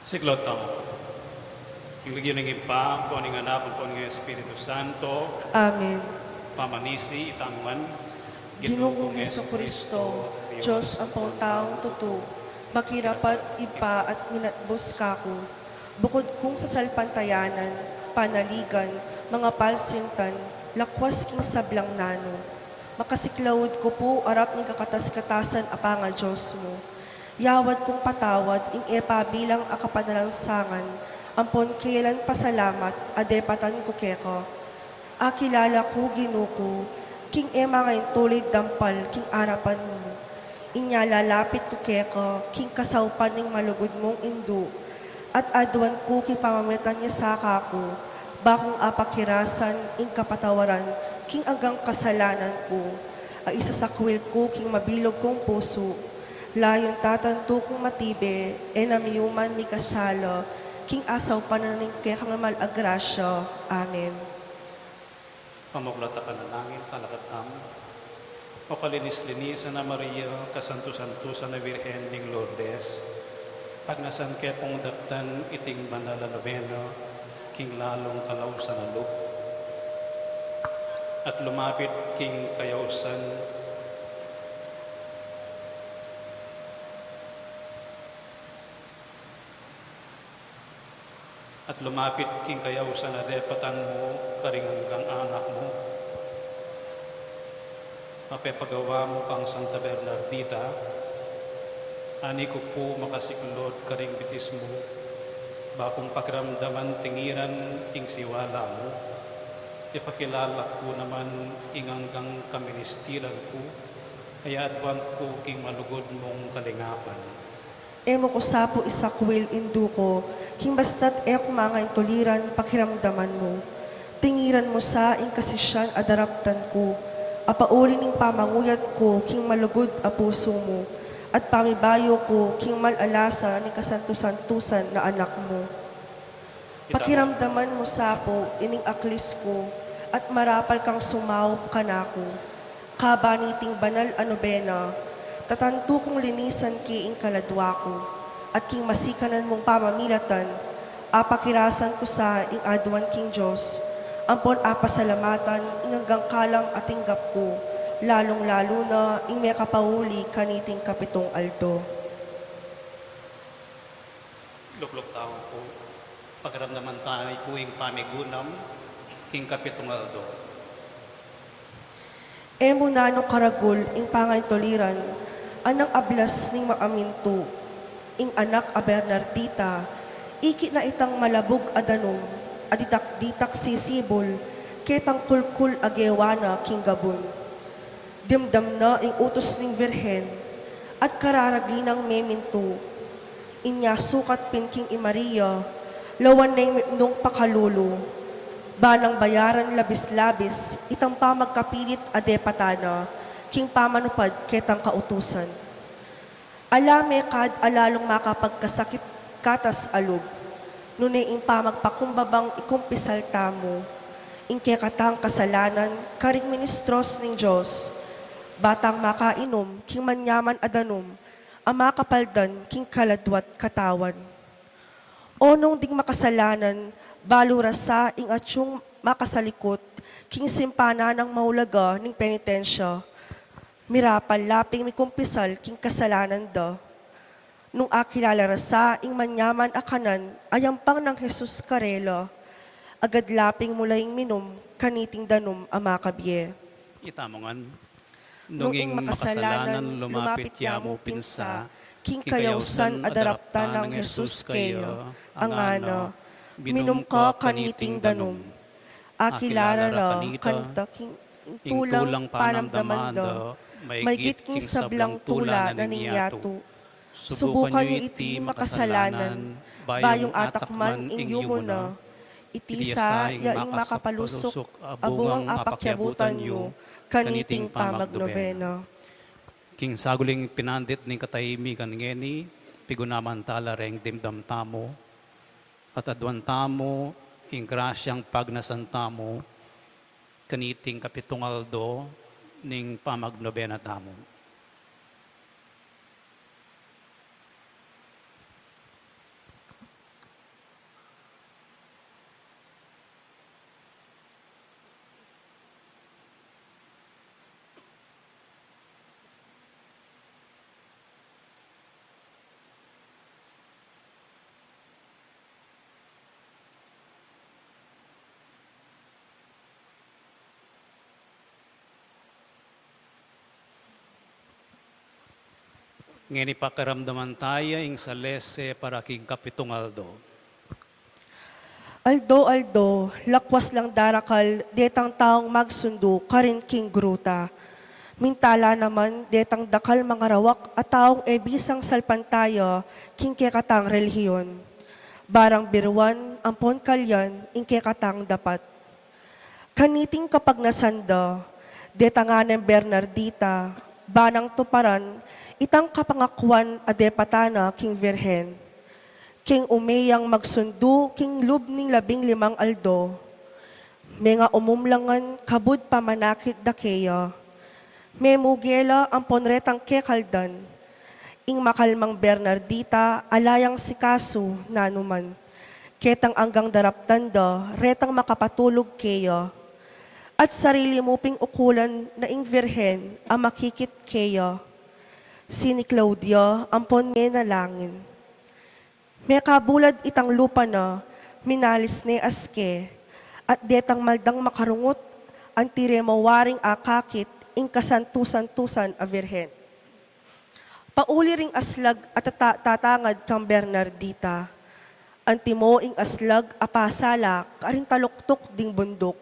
Siklotong, yung ng ipa, po ng anak, po ng Espiritu Santo, Amen. pamanisi, itangman, Ginoong Hesukristo, Diyos ang taong totoo, makirapat ipa at minatbos kako. Bukod kung sa salpantayanan, panaligan, mga palsintan, lakwas king sablang nano. Makasiklawod ko po arap ng kakatas-katasan apanga Diyos mo. Yawad kong patawad, ing epa bilang akapanalangsangan, ampon kailan pasalamat, adepatan ko keko. Akilala ko, ginuko, king ema ngayon tulid dampal, king arapan mo. Inya lalapit ko keko, king kasawpan ng malugod mong indu. At adwan ko, king pamamitan niya sa kako, bakong apakirasan, ing kapatawaran, king anggang kasalanan ko. Ay isa sa kwil ko, king mabilog kong puso. Layon tatanto kong matibe, enamiyuman mi kasalo, king asaw pananing kekang malagrasya. Amen. pamuklata ka na langit, talakatam, o kalinis-linisan na Maria, kasanto-santusan na Virhen ng Lourdes, pagnasan ke pong daptan iting banal na nobeno, king lalong kalaw sa naluk, at lumapit king kayausan, at lumapit king kayausan na depatan mo, karingan kang anak mo, mapepagawa mo kang Santa Bernardita, ani ko po makasiklod karing bitis mo, bakong pakiramdaman tingiran ing siwala mo, ipakilala ko naman inganggang kaministiran ko, kaya adwan ko king malugod mong kalingapan. Emo ko sapo isakwil induko, king basta't mga tuliran pakiramdaman mo. Tingiran mo sa ing kasisyan adaraptan ko, apauli ning pamanguyat ko, king malugod a puso mo, at pamibayo ko, king malalasa ni kasantusan-tusan na anak mo. Pakiramdaman mo sapo, ining aklis ko, at marapal kang sumaw kanako. Kabaniting banal anobena, tatanto kong linisan ki ing kaladwa ko, at king masikanan mong pamamilatan, apakirasan ko sa ing adwan king Diyos, ampon apasalamatan ing hanggang kalang atinggap ko, lalong-lalo na ing may kapauli kaniting kapitong alto. Luklok taon po, pagkaramdaman tayo po ing pamigunam, king kapitong aldo. Emo nano karagul ing pangay toliran, anang ablas ning maaminto, ing anak a Bernardita, iki na itang malabog adanong, aditak-ditak sisibol, ketang kulkul agewana king gabon. Dimdam na ing utos ning Virhen, at kararaginang meminto, inya sukat pinking i Maria, lawan na nung pakalulo, banang bayaran labis-labis, itang pamagkapilit adepatana, king pamanupad ketang kautusan. Alame kad alalong makapagkasakit katas alog, nunay ing pamagpakumbabang ikumpisal tamo, ing kekatang kasalanan, karing ministros ning Diyos, batang makainom, king manyaman adanom, ang makapaldan, king kaladwat katawan. Onong ding makasalanan, balurasa ing atsyong makasalikot, king simpana ng maulaga ning penitensya, mirapal laping mikumpisal king kasalanan da. Nung akilala rasa ing manyaman akanan, ayampang ng Jesus karela, agad laping mulaing minom, kaniting danom amakabye. Itamongan, Nung ing makasalanan, lumapit yamo pinsa, king kayawsan adaraptan ng Jesus kayo, ang ana, minom ka kaniting danom. Akilala ra, kanita king tulang panamdaman da, maygit king sablang tula na ninyato. Subukan niyo iti makasalanan, bayong atakman ing yumo na, itisa yaing makapalusok, abungang apakyabutan nyo, kaniting pamagnovena. King saguling pinandit ning katahimikan ngeni, pigunaman tala reng dimdam tamo, at adwan tamo, ing grasyang pagnasan tamo, kaniting kapitong aldo, ning pamagnovena tamo. Ngayon ipakaramdaman tayo ing sa lese para king Kapitong Aldo. Aldo, lakwas lang darakal, detang taong magsundo, karin king gruta. Mintala naman, detang dakal mga rawak, at taong ebisang salpantayo, king kekatang relihiyon. Barang biruan, ampon kalyan, ing kekatang dapat. Kaniting kapag nasanda, detanganem Bernardita, banang tuparan, itang kapangakwan adepatana king Virhen. King umeyang magsundo, king lub ning 15 aldo. Mga umumlangan, kabud pamanakit dakeya. May mugela ang ponretang kekaldan. Ing makalmang Bernardita, alayang sikaso, nanuman. Ketang anggang daraptanda, retang makapatulog keya. At sarili mo ping ukulan na ing Virhen, ang makikit keya. Sini Claudia, ampon may nalangin. May kabulad itang lupa na, minalis ni aske, at detang maldang makarungot, ang tire mawaring akakit, ing kasantusan-tusan a Virhen. Pauli ring aslag at tatangad kang Bernardita, antimo ing aslag apasala, karin taluktok ding bundok.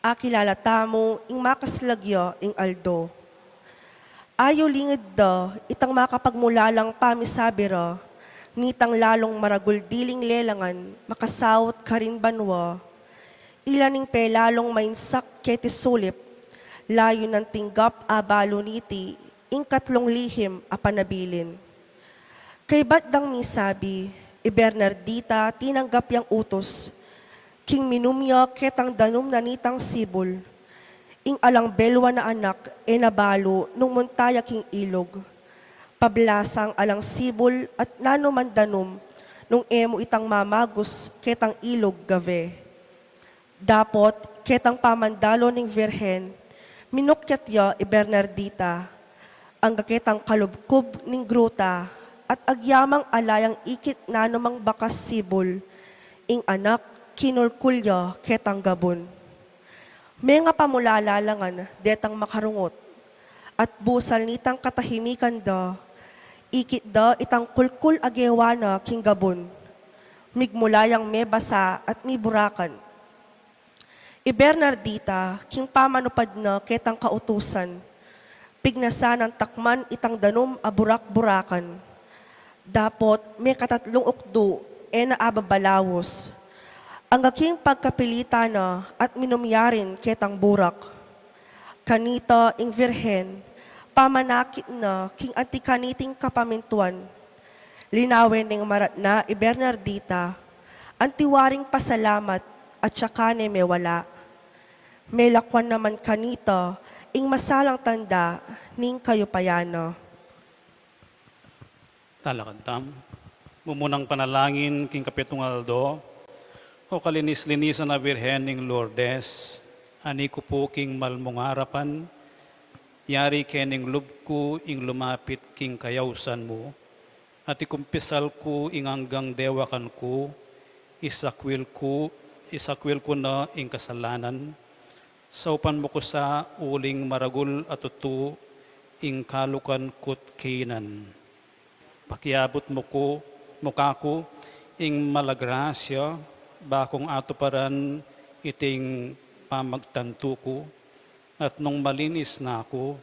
Akilalata mo, ing makaslagyo, ing Aldo. Ayo lingid da, itang makapagmulalang pamisabira, nitang lalong maraguldiling lelangan, makasawot karin banwa. Ilaning pelalong mainsak keti sulip, layo ng tinggap abalo niti, ing katlong lihim apanabilin. Kay ba't dang misabi, Bernardita tinanggap yang utos, king minumya ketang danum na nitang sibol, ing alang belwa na anak, nabalo nung muntaya king ilog. Pablasang alang sibol at nanuman danum, nung emo itang mamagos ketang ilog gave. Dapot, ketang pamandalo ning Virhen, minukyat ya Bernardita, ang gaketang kalubkob ning gruta, at agyamang alayang ikit nanumang bakas sibol, ing anak kinulkulya ketang gabon. May nga pamulalalangan, detang makarungot, at busal nitang katahimikan da, ikit da itang kulkul agewana king gabon, migmulayang may basa at may burakan. Bernardita, king pamanupad na ketang kautusan, pignasa ng takman itang danum aburak-burakan. Dapot may katatlong ukdo, naababalawos, ang aking pagkapilita na at minumyarin ketang burak. Kanita ing Virhen, pamanakit na king antikaniting kapamintuan. Linawin ning marat na Bernardita, antiwaring pasalamat at saka may wala. May lakwan naman kanita, ing masalang tanda, ning kayo payano. Talakantam. Mumunang panalangin king Kapitong Aldo, o kalinis-linisan na Virhen ning Lourdes, ani ko po king malmungarapan, yari kening lubko ing lumapit king kayawsan mo, at ikumpisal ko ing hanggang dewakan ko, isakwil ko na ing kasalanan, saupan mo ko sa uling maragul at tutu, ing kalukan kut kinan. Pakiabot mo ko, mukha ko, ing malagrasya, bakong ato paran iting pamagtanto ko, at nung malinis na ako,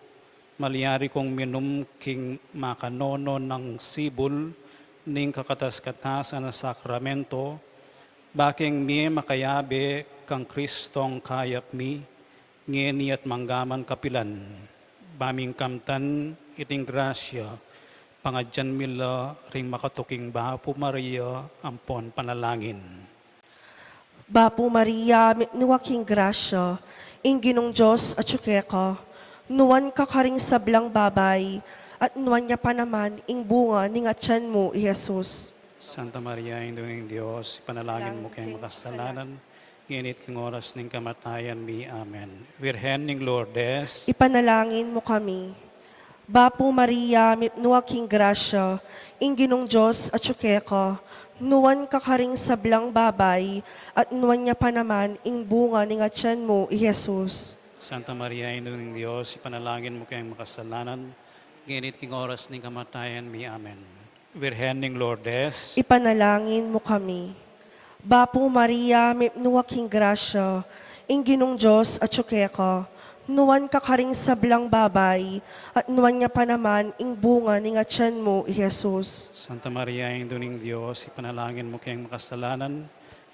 maliyari kong minum king makanono ng sibol, ning kakatas-katasan na sakramento, baking mi makayabe kang Kristong kayap mi, ngeni at manggaman kapilan, baming kamtan iting grasya, pangadyan mila ring makatuking Bapo Maria, ampon panalangin. Bapo Maria, nuwaking grasya, ing ginong Diyos at syukeka, nuwan ka karing sablang babay, at nuwan niya pa naman ing bunga ning atyan mo, Jesus. Santa Maria, Indong Diyos, ipanalangin mo kayong makasalanan, nginit king oras ning kamatayan mi. Amen. Virhen ning Lourdes, Ipanalangin mo kami. Bapo Maria, nuwaking grasya, ing ginong Diyos at syukeka, nuwan ka karing sablang babay, at nuwan niya pa naman ing bunga ning atyan mo, Jesus. Santa Maria, Indong Diyos, ipanalangin mo kayong makasalanan, Ginit king oras ning kamatayan mi. Amen. Virhen ning Lourdes, Ipanalangin mo kami. Bapo Maria, may nuwaking grasya, Ginong Diyos at ka, nuwan ka karing sablang babay, at nuwan niya pa naman ing bunga ning atyan mo, Jesus. Santa Maria, Ing Duning Diyos, ipanalangin mo kayong makasalanan.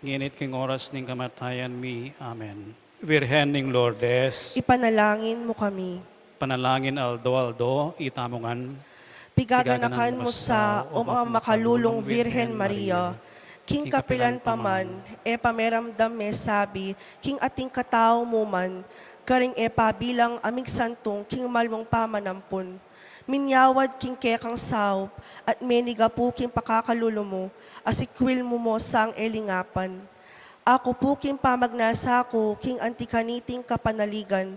Ginit king oras ning kamatayan mi. Amen. Virhen ning Lourdes, Ipanalangin mo kami. panalangin aldo, itamongan. Pigaganakan mo sa o mga makalulong Virhen Maria, King kapilan paman, pameramdam me sabi, King ating katao mo man, karing pabilang aming santong, King malmong pamanampon. Minyawad King kekang saup, at meniga po King pakakalulo mo, asikwil mo sang elingapan. Ako po King pamagnasa ko, King antikaniting kapanaligan,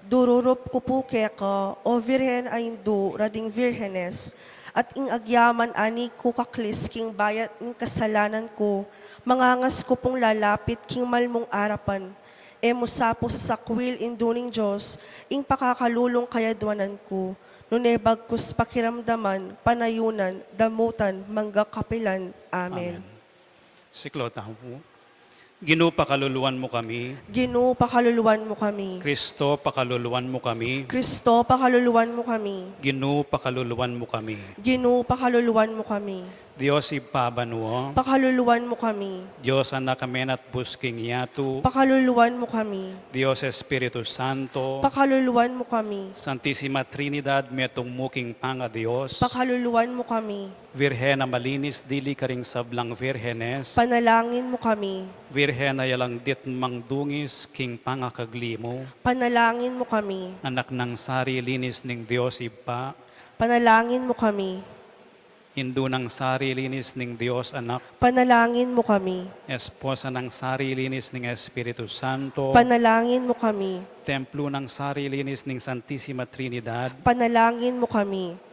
dururup ko po keka, o Virhen aindu, rading Virhenes, at ing agyaman ani ko kaklis king bayat ning kasalanan ko, mangangas ko pong lalapit king malmong arapan, musapo sa sakwil induning Diyos, ing pakakalulong kayadwanan ko, nunebagkus pakiramdaman, panayunan, damutan, manggakapilan. Amen. Siklo tayo po. Ginoo, pakaluluwan mo kami. Ginoo, pakaluluwan mo kami. Kristo, pakaluluwan mo kami. Kristo, pakaluluwan mo kami. Ginoo, pakaluluwan mo kami. Ginoo, pakaluluwan mo kami. Diyos ipabanuo. Pakaluluwan mo kami. Diyos anak amen at busking yatu. Pakaluluwan mo kami. Diyos Espiritu Santo. Pakaluluwan mo kami. Santissima Trinidad, metong muking panga Diyos. Pakaluluwan mo kami. Virhen na malinis, dili karing sablang Virhenes. Panalangin mo kami. Virhen na yalang dit mangdungis, king pangakaglimo. Panalangin mo kami. Anak ng sari, linis ning Diyos ipa. Panalangin mo kami. Hindu ng sari, linis ning Diyos anak. Panalangin mo kami. Esposa ng sari, linis ning Espiritu Santo. Panalangin mo kami. Templo ng sari, linis ning Santissima Trinidad. Panalangin mo kami.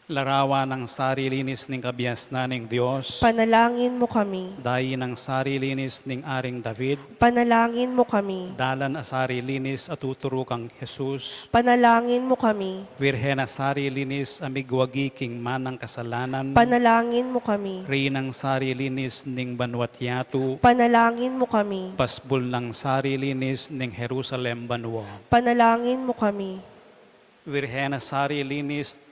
Larawan ng sari, linis ning kabiasnan ning Diyos. Panalangin mo kami. Dayi ng sari, linis ning Aring David. Panalangin mo kami. Dalan asari, linis at tuturo kang Jesus. Panalangin mo kami. Virhen asari, linis amigwagi king manang kasalanan. Panalangin mo kami. Rinang sari, linis ning Banwat Yatu. Panalangin mo kami. Pasbul ng sari, linis ning Jerusalem Banwa. Panalangin mo kami. Virhen asari, linis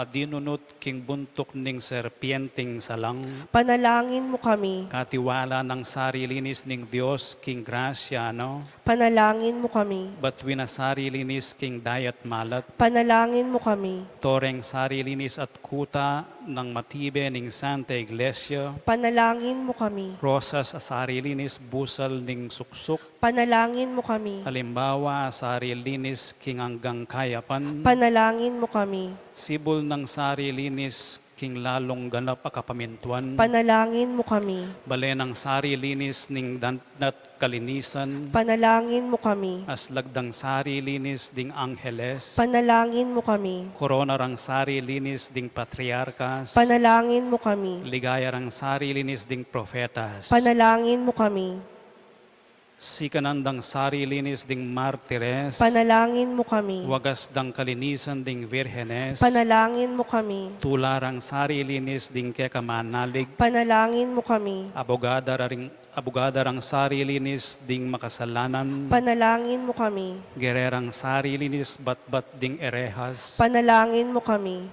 dinunot king buntok ning serpienteng salang. Panalangin mo kami. Katiwala ng sari, linis ning Diyos king grasya, no? Panalangin mo kami. Batwin na sari, linis king dayat malat. Panalangin mo kami. Toreng sari, linis at kuta ng matibe ning Santa Iglesia. Panalangin mo kami. Rosas asari, linis busal ning suksuk. Panalangin mo kami. Halimbawa, sari, linis king hanggang kayapan. Panalangin mo kami. Sibol ng sari, linis king lalong ganap akapamintuan. Panalangin mo kami. Bale ng sari, linis ning danat kalinisan. Panalangin mo kami. Aslagdang sari, linis ding angheles. Panalangin mo kami. Korona rang sari, linis ding patriarkas. Panalangin mo kami. Ligaya rang sari, linis ding profetas. Panalangin mo kami. Sikanandang sari, linis ding martires. Panalangin mo kami. Wagas dang kalinisan ding virhenes. Panalangin mo kami. Tularang sari, linis ding kekamanalig. Panalangin mo kami. Abogada rang sari, linis ding makasalanan. Panalangin mo kami. Gererang sari, linis batbat ding erehas. Panalangin mo kami.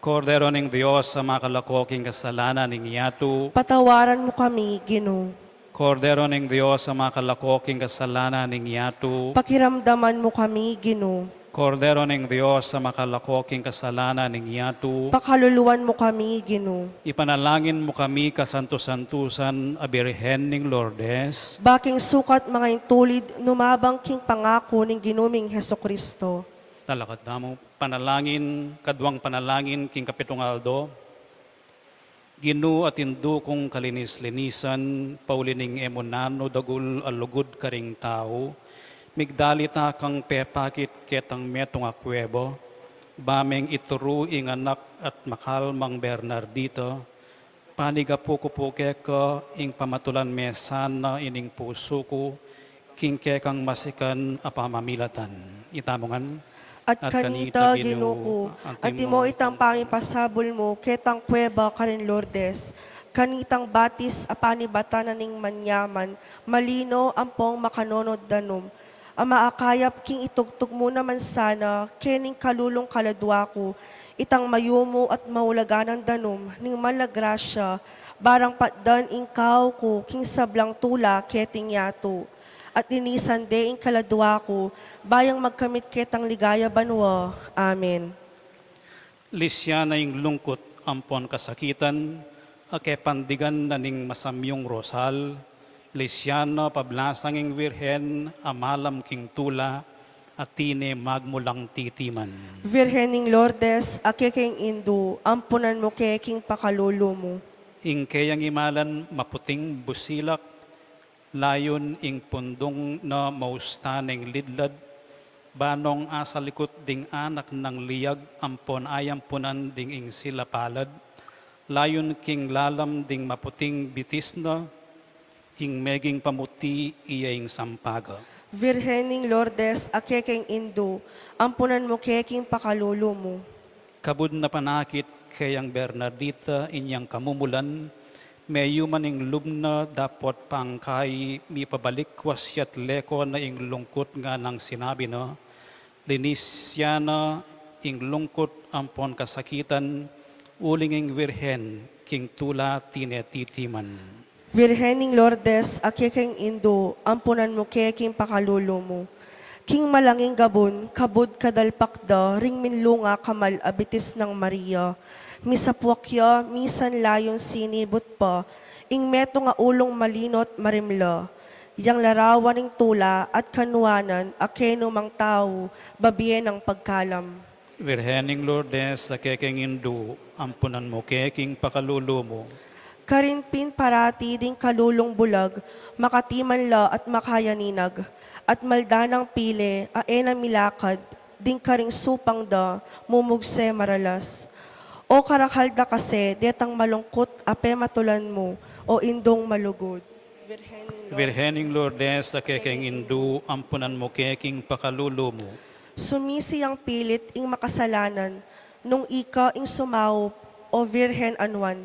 Kordero ning Diyos sa makalakoking kasalanan ning yatu. Patawaran mo kami, Ginoo. Kordero ning Diyos sa makalakoking kasalanan ning yatu. Pakiramdaman mo kami, Ginoo. Kordero ning Diyos sa makalakoking kasalanan ning yatu. Pakaluluwan mo kami, Ginoo. Ipanalangin mo kami kasanto-santusan a Birhen ning Lourdes. Baking sukat mga intulid, numabang king pangako ning ginuming Hesukristo. Talakat damo panalangin, kadwang panalangin king kapitong aldo. Ginoo at indu kong kalinis-linisan, paulining emonano dagul alugod karing tao. Migdalita kang pepakit ketang metong akwebo. Bameng ituru ing anak at makalmang Bernardito. Panigapu ko po keka ing pamatulan mesana ining puso ko. King kekang masikan apamamilatan. Itamongan. At kanita ginuko, at mo itang pamipasabol mo, ketang kuweba karin Lourdes, kanitang batis apani bata na ning manyaman, malino ampong makanonod danom. Ama akayap king itugtog mo naman sana, kening kalulong kaladwa ko, itang mayumo at maulaganan danom, ning malagrasya, barang patdan ingkaw ko, king sablang tula, keting yato. At linisan de ing kaladwa ko, bayang magkamit ketang ligaya banwa. Amen. Lisya na yung lungkot ampon kasakitan, ake pandigan na ning masamyong rosal, Lisyana pablasang ing virhen, amalam king tula, at tine magmulang titiman. Virhening Lourdes, akeking Indu, ampunan mo keking pakalulu mo. Ing kayang imalan maputing busilak, layon ing pundong na maustaneng lidlad, banong asalikot ding anak ng liyag, ampon ayampunan ding ing sila palad, layon king lalam ding maputing bitis na, ing meging pamuti iyaing sampaga. Virhening Lourdes, akeking Indu, ampunan mo keking pakalulu mo. Kabud na panakit kayang Bernardita inyang kamumulan, mayu maning lubna dapot pangkay mi pabalik wasyat leko na ing lungkot nga ng sinabi no, linisyana ing lungkot ampon kasakitan, uling ing virhen king tula tinetitiman. Virhening Lourdes, akeking Indu, ampunan mo keking pakalulu mo. King malanging gabon, kabud kadalpakda, ring minlunga kamal abitis ng Maria. Misapwakya, misan layon sinibot pa, ing meto nga ulong malinot marimla. Yang larawan ng tula at kanuanan, akeno mang tao, babien ng pagkalam. Virhening Lourdes, sa keking Indu, ampunan mo keking pakalulu mo. Karinpin parati ding kalulong bulag, makatiman la at makayaninag, at maldanang pile, aena milakad, ding karing supang da, mumugse maralas. O karakalda kasi, detang malungkot, ape matulan mo, o indong malugod. Virhening Lourdes, sa keking Indu, ampunan mo keking pakalulu mo. Sumisi ang pilit ing makasalanan, nung ika ing sumaw, o Virhen Anwan.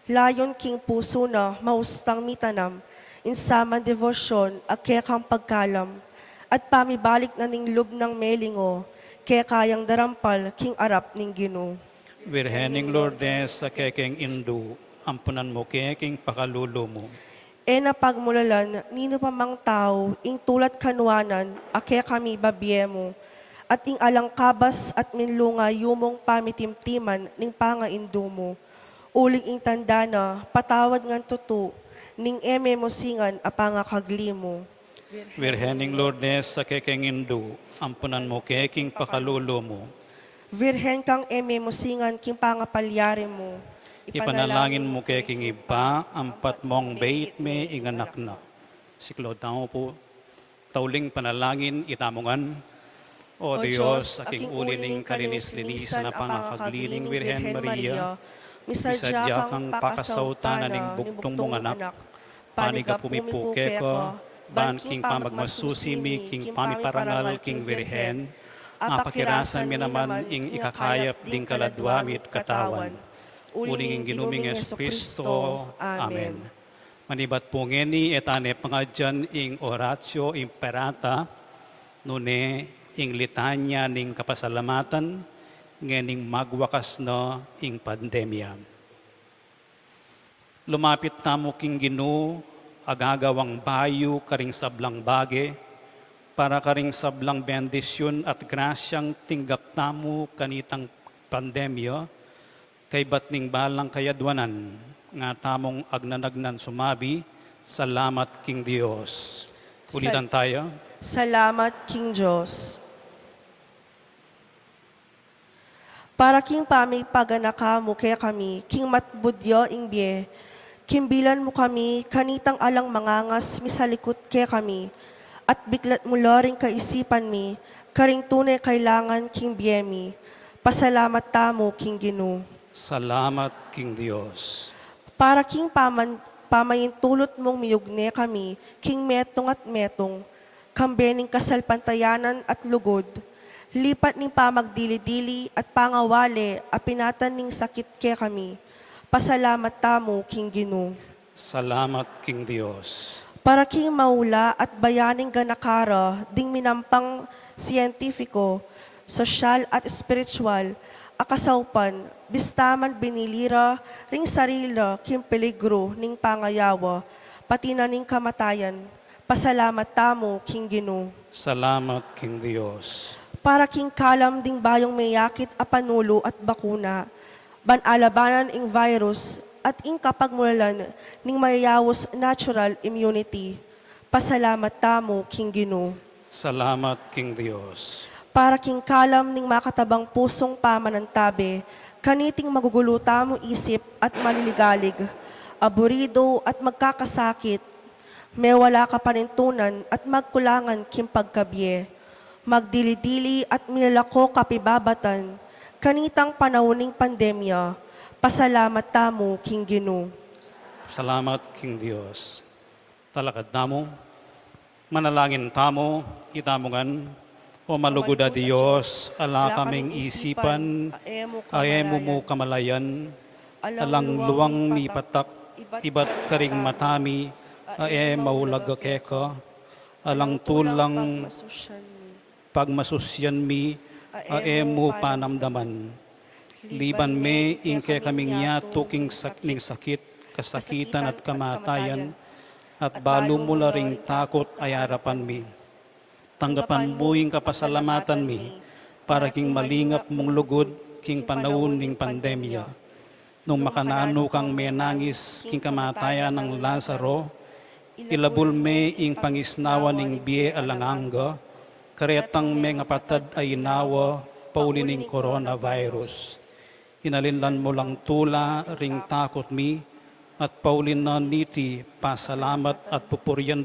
Layon king puso na maustang mitanam, insaman devosyon, akekang pagkalam, at pamibalik na ning lub ng melingo, kaya kayang darampal king arap ning Ginoo. Virhening Lourdes, sa keking Indu, ampunan mo keking pakalulu mo. E napagmulalan, nino pa mang tao, ing tulat kanuanan, ake kami babye mo, at ing alangkabas at minlunga yumong pamitimtiman ning pangaindu mo. Uling ing tanda na, patawad ngan tuto, ning eme mo singan apanga kagli mo. Virhening Lourdes, sa keking Indu, ampunan mo keking pakalulu mo. Virhen kang eme mo singan king pangapalyari mo. Ipanalangin mo keking iba, ampat mong bait me inganak na. Siklo tao po, tauling panalangin itamungan. O Diyos, aking ulining kalinis-linisan na pangakagliling Virhen Maria, misadya kang pakasautan ning buktong mong anak, paniga pumipuke ko, ban king pamagmasusimi, king pamiparangal, king Virhen, apakirasan mi naman ing ikakayap ding kaladwamit katawan. Uling ing ginuming Kristo. Amen. Manibat po ngeni etane pangadyan ing oratio imperata, nune ing litanya ning kapasalamatan, ngening magwakas na ing pandemya. Lumapit tamo king Ginoo, agagawang bayu karing sablang bage, para karing sablang bendisyon at grasyang tinggap tamo kanitang pandemya, kay batning balang kayadwanan, nga tamong agnanagnan sumabi, salamat king Dios. Ulitan tayo. Salamat king Diyos. Para king pami paganaka mo kaya kami, king matbudyo ing biye, kimbilan mo kami, kanitang alang mangangas, misalikot kaya kami, at biglat mo loring kaisipan mi, karing tunay kailangan king biye mi. Pasalamat tamo king Ginoo. Salamat king Dios. Para king pamayintulot mong miyugne kami, king metong at metong, kambening kasalpantayanan at lugod, Lipat ning pamagdili-dili at pangawali a pinatan ning sakit ke kami. Pasalamat tamo, King Ginoo. Salamat, King Dios. Para king maula at bayaning ganakara, ding minampang siyentipiko, sosyal at spiritual, akasaupan, bistaman binilira, ring sarila, kim peligro, ning pangayawa, pati na ning kamatayan. Pasalamat tamo, King Ginoo. Salamat, King Dios. Para king kalam ding bayong mayakit a panulo at bakuna, banalabanan ing virus at ing kapagmulalan ning mayayawos natural immunity. Pasalamat tamo, King Ginoo. Salamat, King Dios. Para king kalam ning makatabang pusong pamanantabi, kaniting magugulo tamo isip at maliligalig, aburido at magkakasakit, may wala ka panintunan at magkulangan kim pagkabye, magdili-dili at milalako kapibabatan, kanitang panawning pandemya. Pasalamat tamo, King Ginoo. Salamat, King Dios. Talakad namo, manalangin tamo, itamongan, o malugod a Diyos, ala kaming isipan, ayemo mo kamalayan, alang luwang mi patak, ibat karing matami, ae maulag keka, alang tulang pagmasusyan mi, ae mo panamdaman. Liban me, ingke kaming yato king sakit, kasakitan at kamatayan, at balo mo ring takot ay harapan mi. Tanggapan mo yung kapasalamatan mi, para king malingap mong lugod, king panahon ning pandemya. Nung makanaano kang menangis, king kamatayan ng Lazaro, ilabul me ing pangisnawa ning biye alanganga, karetang may ngapatad ay inawa, paulin ning coronavirus. Inalinlan mo lang tula, ring takot mi, at paulin na niti, pasalamatan at pupuryan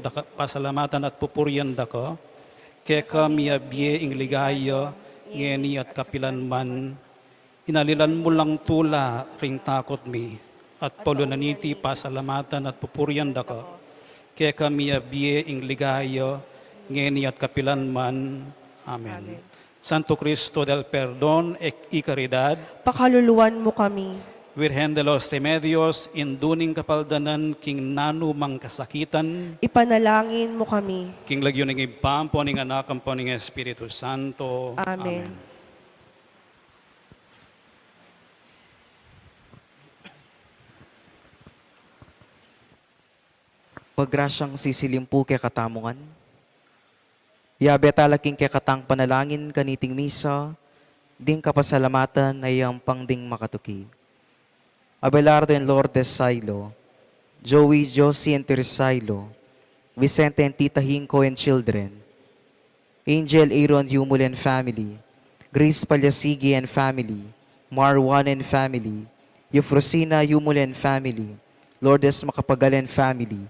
da ka, keka miabye ing ligaya, ngeni at kapilan man, inalilan mo lang tula, ring takot mi, at paulunaniti pasalamatan at pupuryan da ka, keka miabye ing ligaya, ngeni at kapilan man. Amen. Santo Cristo del Perdón y Caridad, Pakaluluwan mo kami. Virgen de los Remedios, induning kapaldanan, king nanu mang kasakitan, Ipanalangin mo kami. king lagyo ng ipampo ng anak ang po ng Espiritu Santo. Amen. Paggrasyang sisilimpu kay katamungan. Yabetalaking kay katang panalangin kaniting misa, ding kapasalamatan ay ang pangding makatuki. Abelardo and Lourdes Sailo, Joey, Josie and Teresailo, Vicente and Tita Hinko and children, Angel, Aaron, Humul and family, Grace Palyasigi and family, Marwan and family, Eufrosina, Humul and family, Lourdes Macapagal and family,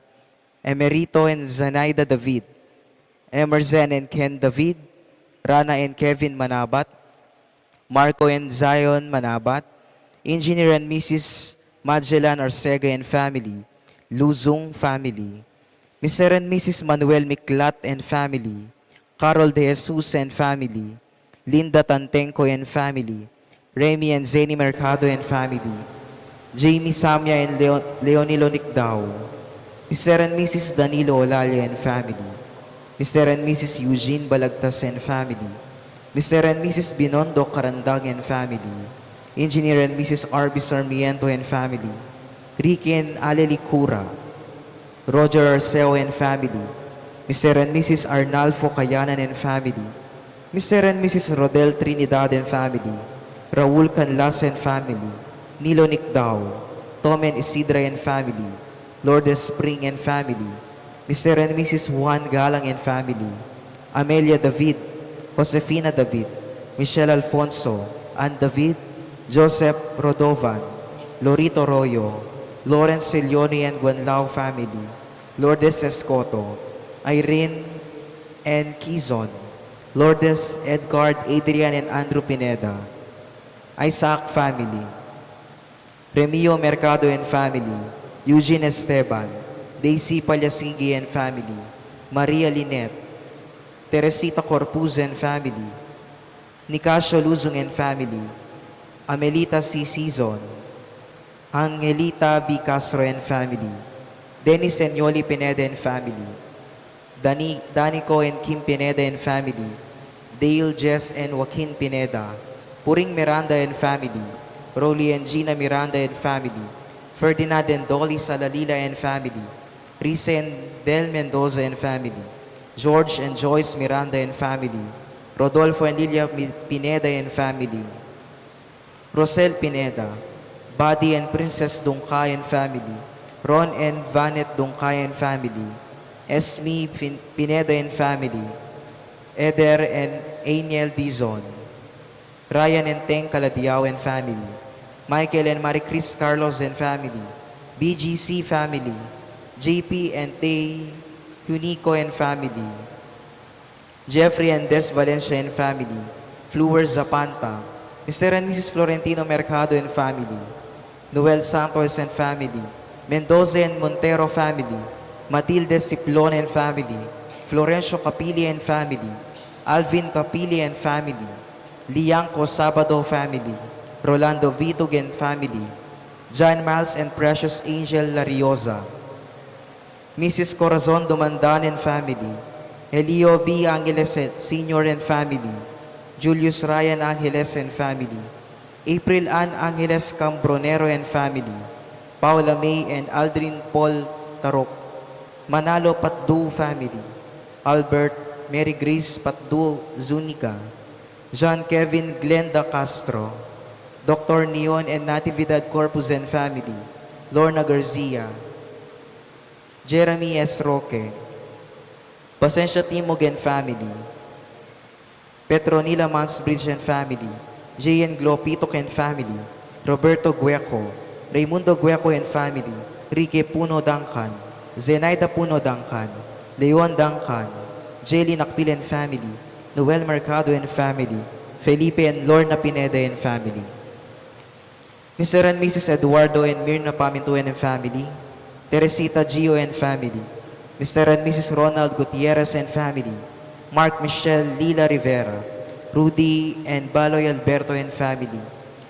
Emerito and Zanaida David, Emerson and Ken David, Rana and Kevin Manabat, Marco and Zion Manabat, Engineer and Mrs. Magellan Arcega and family, Luzong family, Mr. and Mrs. Manuel Miklat and family, Carol De Jesus and family, Linda Tantenco and family, Remy and Zeni Mercado and family, Jamie Samya and Leonilo Nicdao, Mr. and Mrs. Danilo Olalia and family, Mr. and Mrs. Eugene Balagtas and family, Mr. and Mrs. Binondo Karandag and family, Engineer and Mrs. R.B. Sarmiento and family, Ricky and Aleli Cura, Roger Arceo and family, Mr. and Mrs. Arnalfo Kayanan and family, Mr. and Mrs. Rodel Trinidad and family, Raul Canlas and family, Nilo Nicdao, Tom and Isidra and family, Lourdes Spring and family, Mr. and Mrs. Juan Galang and family, Amelia David, Josefina David, Michelle Alfonso, Ann David, Joseph Rodovan, Lorito Royo, Lawrence Celioni and Guanlao family, Lourdes Escoto, Irene and Quizon, Lourdes Edgard, Adrian and Andrew Pineda, Isaac family, Remio Mercado and family, Eugene Esteban, Daisy Palyasigi and family, Maria Linet, Teresita Corpuz and family, Nicasio Luzong and family, Amelita C. Season, Angelita B. Castro and family, Dennis and Yoli Pineda and family, Danico and Kim Pineda and family, Dale, Jess and Joaquin Pineda, Puring Miranda and family, Rolly and Gina Miranda and family, Ferdinand and Dolly Salalila and family, Risa and Del Mendoza and family, George and Joyce Miranda and family, Rodolfo and Lilia Pineda and family, Rosel Pineda, Buddy and Princess Dungkay and family, Ron and Vanet Dungkay and family, Esme Pineda and family, Eder and Aniel Dizon, Ryan and Teng Caladiao and family, Michael and Marie Chris Carlos and family, BGC family, JP and Tay Hunico and family, Jeffrey and Des Valencia and family, Fleur Zapanta, Mr. and Mrs. Florentino Mercado and family, Noel Santos and family, Mendoza and Montero family, Matilde Ciplon and family, Florencio Capili and family, Alvin Capili and family, Lianco Sabado family, Rolando Vitug and family, John Miles and Precious Angel Lariosa, Mrs. Corazon Dumandan and family, Elio B. Angeles Sr. and family, Julius Ryan Angeles and family, April Ann Angeles Cambronero and family, Paula May and Aldrin Paul Tarok, Manalo Patdu family, Albert Mary Grace Patdu Zunica, John Kevin Glenda Castro, Dr. Neon and Natividad Corpus and family, Lorna Garcia, Jeremy S. Roque, Pasensya Timog and family, Petronila Mansbridge and family, J.N. Glopitok and family, Roberto Gueco, Raimundo Gueco and family, Rique Puno Dangkan, Zenaida Puno Dangkan, Leon Dangkan, Jelly Nakpil and family, Noel Mercado and family, Felipe and Lorna Pineda and family, Mr. and Mrs. Eduardo and Mirna Pamintuan and family, Teresita Gio and family, Mr. and Mrs. Ronald Gutierrez and family, Mark Michelle Lila Rivera, Rudy and Baloy Alberto and family,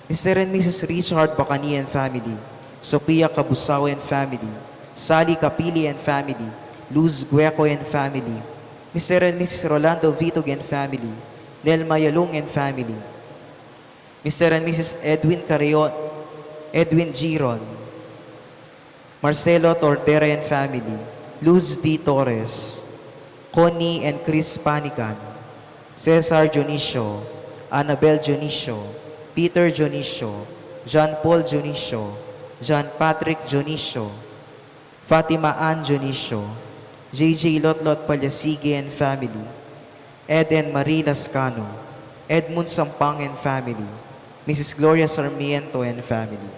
Mr. and Mrs. Richard Bacani and family, Sophia Cabusao and family, Sally Capili and family, Luz Gueco and family, Mr. and Mrs. Rolando Vitog and family, Nelma Yalung and family, Mr. and Mrs. Edwin Giron, Marcelo Tortera and family, Luz D. Torres, Connie and Chris Panican, Cesar Jonicio, Annabel Jonicio, Peter Jonicio, John Paul Jonicio, John Patrick Jonicio, Fatima Ann Jonicio, JJ Lotlot Palyasige and family, Eden Marie Lascano, Edmund Sampang and family, Mrs. Gloria Sarmiento and family.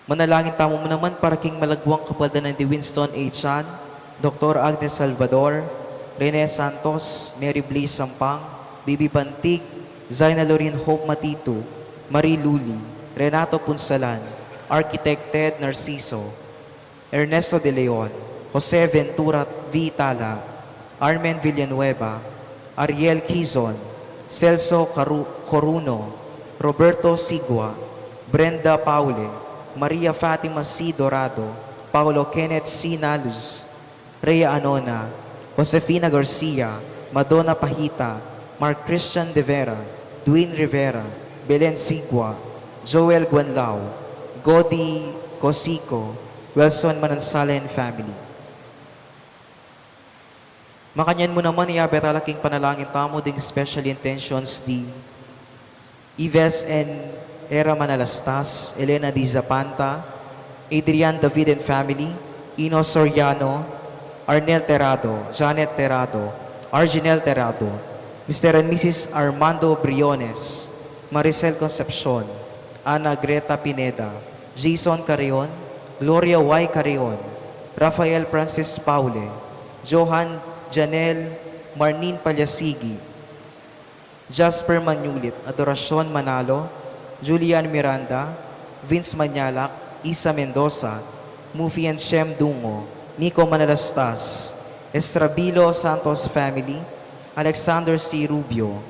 Manalangin tamo mo naman para king malagwang kapalda ng D. Winston A. Chan, Dr. Agnes Salvador, Rene Santos, Mary Blaze Sampang, Bibi Pantig, Zaina Lorin Hope Matito, Marie Luli, Renato Punsalan, Architect Ted Narciso, Ernesto De Leon, Jose Ventura V. Tala, Armen Villanueva, Ariel Quizon, Celso Coruno, Roberto Sigua, Brenda Paule, Maria Fatima C. Dorado, Paulo Kenneth C. Naluz, Rhea Anona, Josefina Garcia, Madonna Pahita, Mark Christian De Vera, Dwayne Rivera, Belen Sigua, Joel Guanlao, Godi Cosico, Wilson Manansala and family. Makanyan mo naman iabetalaking panalangin tamo ding special intentions di Ives and Era Manalastas, Elena Di Zapanta, Adrian David and family, Ino Soriano, Arnel Terado, Janet Terado, Arginel Terado, Mr. and Mrs. Armando Briones, Maricel Concepcion, Ana Greta Pineda, Jason Carrion, Gloria Y. Carrion, Rafael Francis Paule, Johan Janel Marnin Palyasigi, Jasper Manulit, Adoracion Manalo, Julian Miranda, Vince Manyalak, Isa Mendoza, Mufi and Shem Dungo, Nico Manalastas, Estrabilo Santos family, Alexander C. Rubio,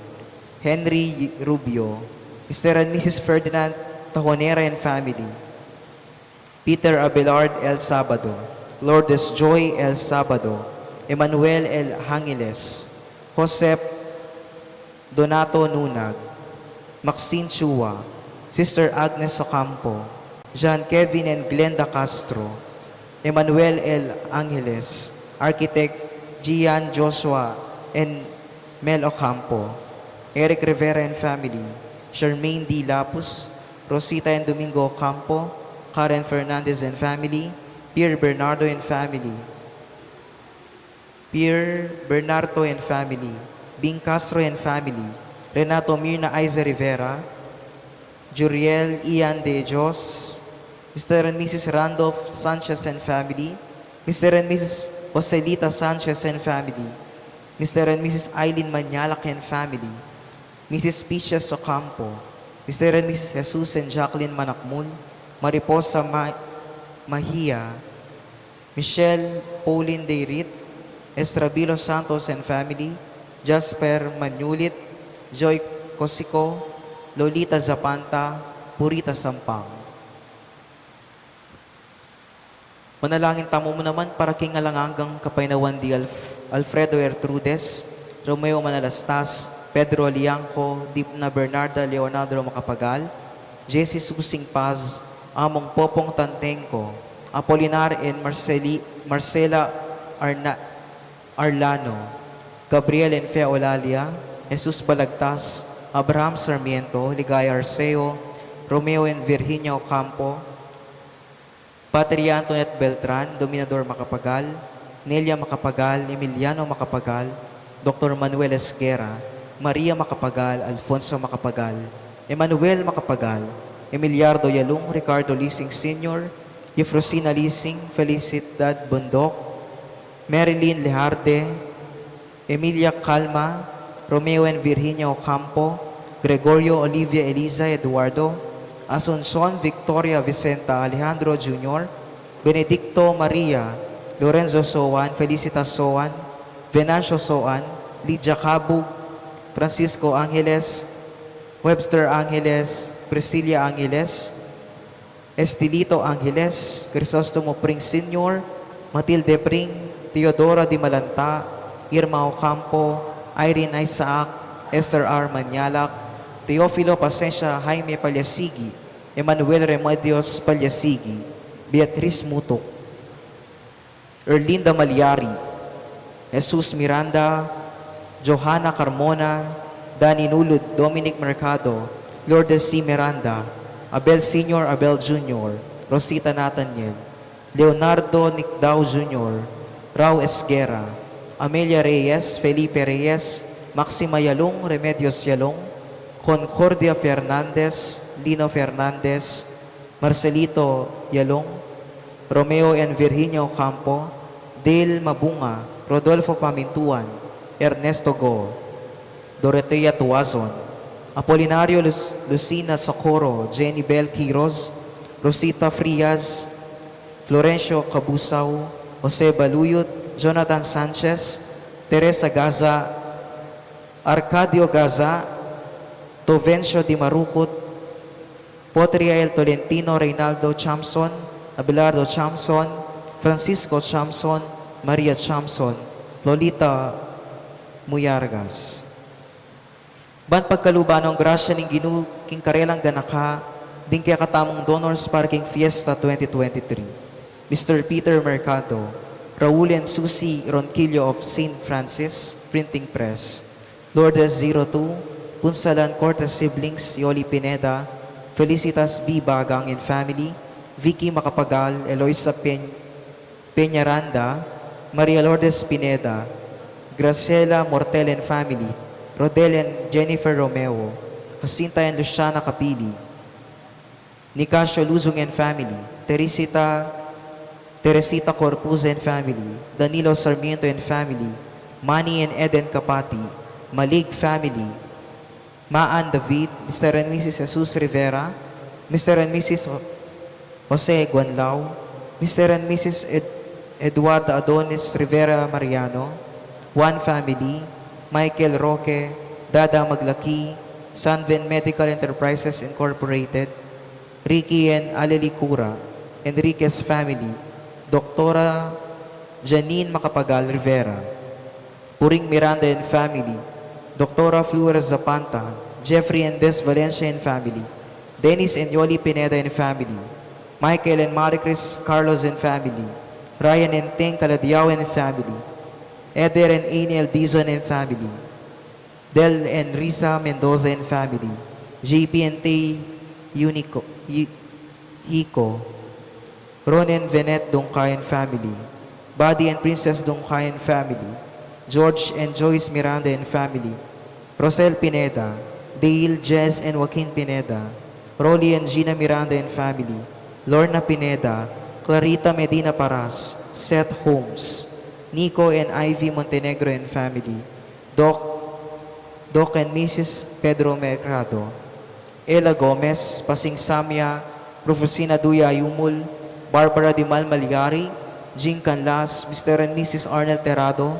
Henry Rubio, Mr. and Mrs. Ferdinand Tajonera and family, Peter Abelard El Sabado, Lourdes Joy El Sabado, Emmanuel El Hangiles, Josep Donato Nunag, Maxine Chua, Sister Agnes Ocampo, John Kevin and Glenda Castro, Emmanuel L. Angeles, Architect Gian Joshua and Mel Ocampo, Eric Rivera and family, Charmaine D. Lapus, Rosita and Domingo Ocampo, Karen Fernandez and family, Pierre Bernardo and family, Pierre Bernardo and family, Bing Castro and family, Renato Mirna Aiza Rivera, Juriel Ian De Dios, Mr. and Mrs. Randolph Sanchez and family, Mr. and Mrs. Joselita Sanchez and family, Mr. and Mrs. Eileen Manyalak and family, Mrs. Pichas Ocampo, Mr. and Mrs. Jesus and Jacqueline Manakmul, Mariposa Mahia, Michelle Pauline Deirit, Estrabilo Santos and family, Jasper Manulit, Joy Cosico, Lolita Zapanta, Purita Sampang. Manalangin tamo mo naman para kingalangangang kapainawan di Alfredo Ertrudes, Romeo Manalastas, Pedro Alianco, Dipna Bernarda Leonardo Macapagal, Jessie Susing Paz, Among Popong Tantengco, Apolinar and Marcela Arlano, Gabriel and Fea Olalia, Jesus Balagtas, Abraham Sarmiento, Ligaya Arceo, Romeo and Virginia Ocampo, Patria Antoinette Beltran, Dominador Macapagal, Nelia Macapagal, Emiliano Macapagal, Dr. Manuel Esguera, Maria Macapagal, Alfonso Macapagal, Emmanuel Macapagal, Emiliardo Yalung, Ricardo Lising Sr., Eufrosina Lising, Felicidad Bundok, Marilyn Leharde, Emilia Calma, Romeo and Virginia Ocampo, Gregorio Olivia Eliza Eduardo, Asuncion Victoria Vicenta Alejandro Jr., Benedicto Maria, Lorenzo Soan, Felicitas Soan, Venancio Soan, Lydia Cabug, Francisco Angeles, Webster Angeles, Priscilla Angeles, Estilito Angeles, Crisostomo Pring Sr., Matilde Pring, Teodora Di Malanta, Irma Ocampo, Irene Isaac, Esther R. Manyalak, Teofilo Pasencia Jaime Palyasigi, Emmanuel Remedios Palyasigi, Beatriz Mutok, Erlinda Malyari, Jesus Miranda, Johanna Carmona, Danny Nulud, Dominic Mercado, Lourdes C. Miranda, Abel Sr., Abel Jr., Rosita Nathaniel, Leonardo Nicdao Jr., Rao Esguera, Amelia Reyes, Felipe Reyes, Maxima Yalong, Remedios Yalong, Concordia Fernandez, Lino Fernandez, Marcelito Yalong, Romeo and Virginia Ocampo, Dale Mabunga, Rodolfo Pamintuan, Ernesto Go, Dorotea Tuazon, Apolinario Lucina Socorro, Jenny Bel Quiroz, Rosita Frias, Florencio Cabusao, Jose Baluyot, Jonathan Sanchez, Teresa Gaza, Arcadio Gaza, Tovencio Di Marucot, Potriel Tolentino, Reynaldo Chamson, Abelardo Chamson, Francisco Chamson, Maria Chamson, Lolita Muyargas. Ban pagkaluban ng grasya ng king karelang ganaka, din kaya katamong donors para king Fiesta 2023. Mr. Peter Mercado, Raul and Susie Ronquillo of St. Francis Printing Press, Lourdes 02, Punsalan Cortes Siblings, Yoli Pineda, Felicitas B. Bagang and family, Vicky Macapagal, Eloisa Peñaranda, Maria Lourdes Pineda, Graciela Mortel and family, Rodel and Jennifer Romeo, Jacinta and Luciana Capili, Nicasio Luzong and family, Teresita Corpuz and family, Danilo Sarmiento and family, Manny and Eden Kapati, Malig family, Maan David, Mr. and Mrs. Jesus Rivera, Mr. and Mrs. Jose Guanlao, Mr. and Mrs. Eduardo Adonis Rivera Mariano, One family, Michael Roque, Dada Maglaki, Sunven Medical Enterprises Incorporated, Ricky and Aleli Cura, Enriquez family, Doktora Janine Macapagal Rivera, Puring Miranda and family, Doktora Flores Zapanta, Jeffrey and Des Valencia and family, Dennis and Yoli Pineda and family, Michael and Maricris Carlos and family, Ryan and Ting Caladiao and family, Eder and Aniel Dizon and family, Del and Risa Mendoza and family, JP and Tay Hiko, Ron and Venet Dongkay and family, Buddy and Princess Dongkay and family, George and Joyce Miranda and family, Rosel Pineda, Dale, Jess and Joaquin Pineda, Rolly and Gina Miranda and family, Lorna Pineda, Clarita Medina Paras, Seth Holmes, Nico and Ivy Montenegro and family, Doc and Mrs. Pedro Mercado, Ella Gomez, Pasing Samya, Profesina Duya Ayumul, Barbara Dimal Maligari, Jing Canlas, Mr. and Mrs. Arnel Terrado,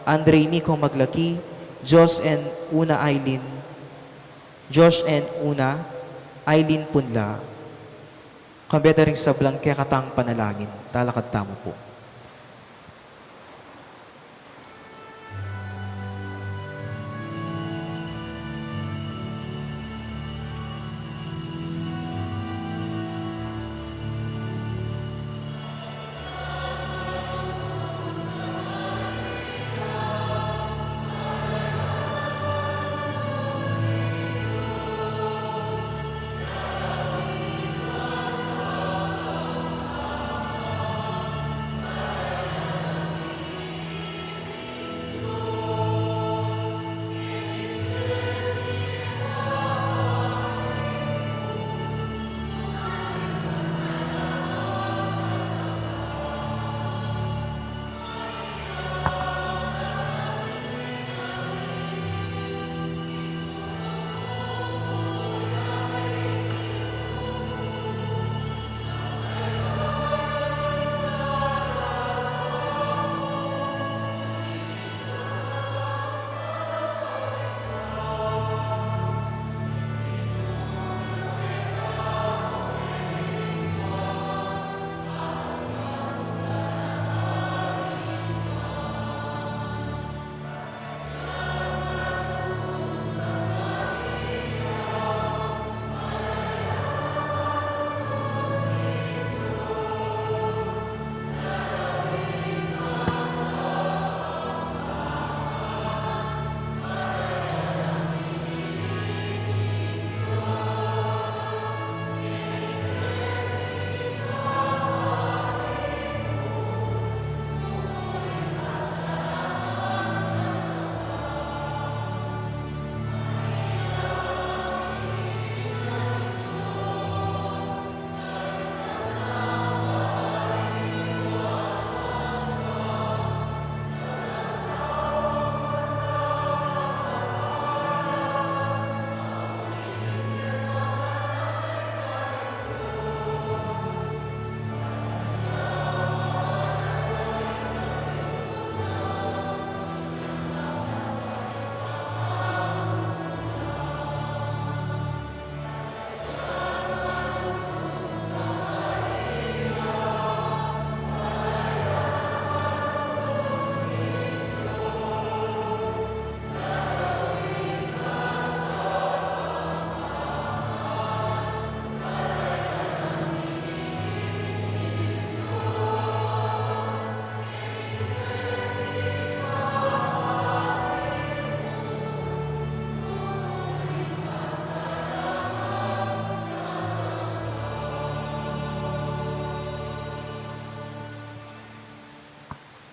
Andre Nico Maglaki, Josh and Una Aileen Punla. Kabeda ring sablang kaya katang panalangin, talakad tamo po.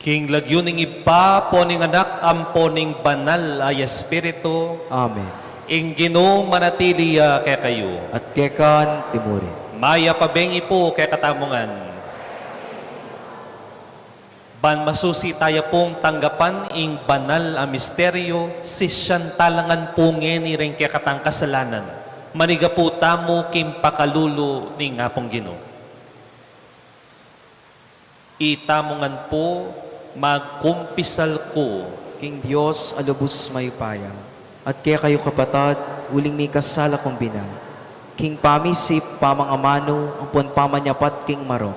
King lagyuning ipa, poning anak, amponing banal ay espiritu, Amen. ing Ginoo manatili kay kayo. At kekan timurin. Maya pabengi po kay katamungan. Ban masusi tayo pong tanggapan ing banal a misteryo, sisyan talangan po ngeni rin kay katang kasalanan. Maniga po tamo kim pakalulu ni nga pong Ginoo. Itamungan po magkumpisal ko. King Dios alubos may paya. At kaya kayo kapatad, uling may kasala kong bina. King pamisip, pamangamano, ang puan pamanyapat, king marok.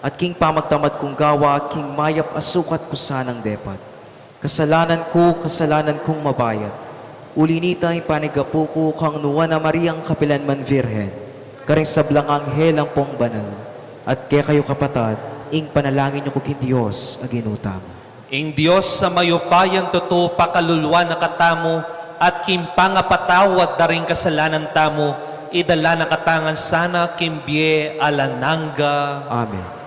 At king pamagtamad kong gawa, king mayap asukat ko sanang depat. Kasalanan kong mabayat. Ulinita ang panigapu ko, kang nuwa na Mariang kapilanman virhen. Karing sablang anghel ang pong banal. At kaya kayo kapatad, ing panalangin niyo ko king Diyos, aginutam. Ing Diyos sa mayupayang totoo pakaluluwa na katamo at kimpangapatawad daring kasalanan tamo, idala na katangan sana kimbye alananga. Amen.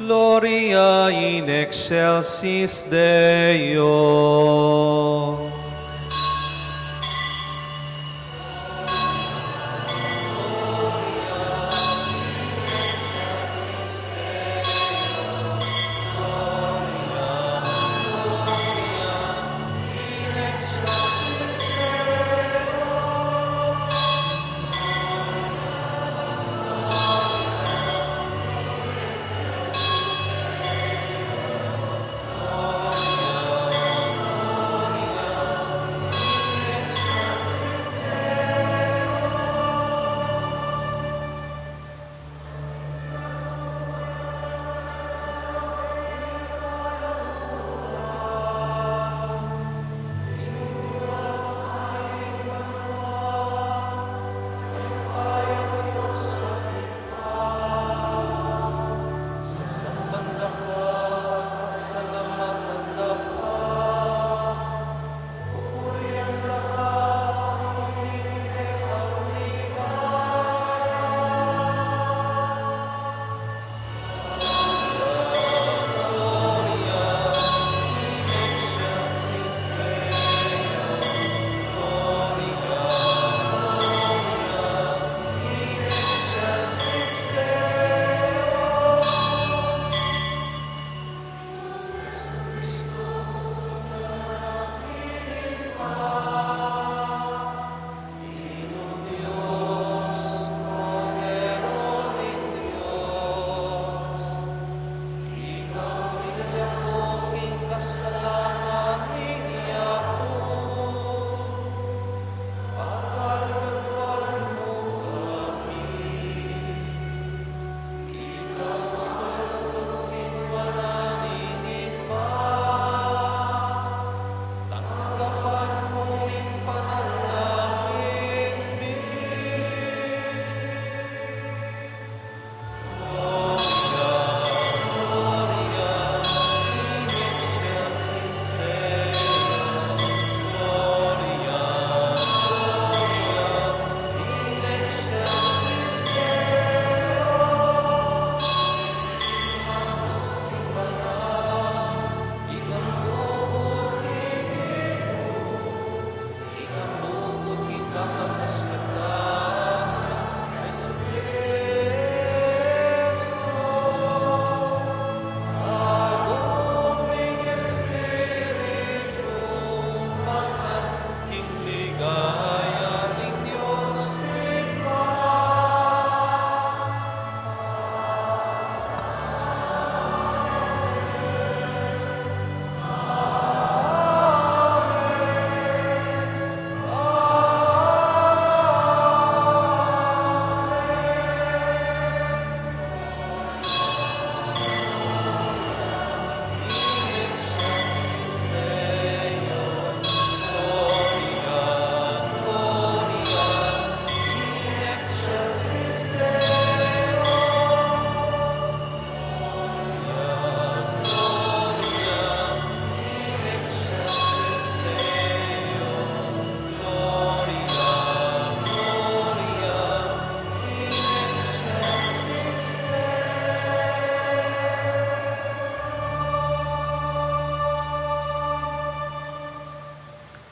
Gloria in excelsis Deo.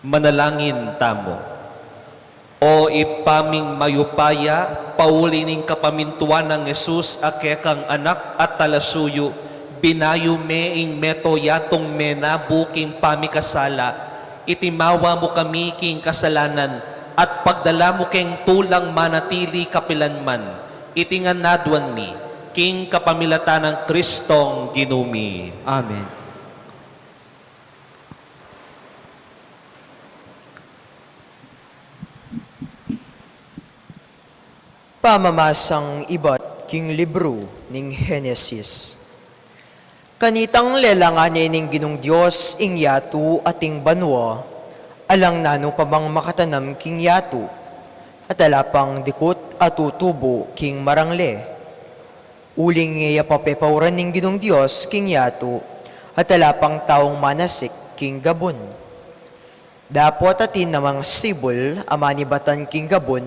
Manalangin tamo. O ipaming mayupaya, paulining kapamintuan ng Jesus, akekang anak at talasuyo, binayo me ing meto yatong mena buking pamikasala, itimawa mo kami king kasalanan, at pagdala mo keng tulang manatili kapilanman, itingan nadwan mi, king kapamilatan ng Kristong ginumi. Amen. Pamamasang iba't king libro ning Henesis. Kanitang lelanganin ning Ginong Dios ing yatu ating banwa, alang nano pa bang makatanam king yatu, at alapang dikot at tutubo king marangle. Uling iya papepauran ning Ginong Dios king yatu, at alapang taong manasik king gabon. Dapot atin namang sibol amanibatan king gabon,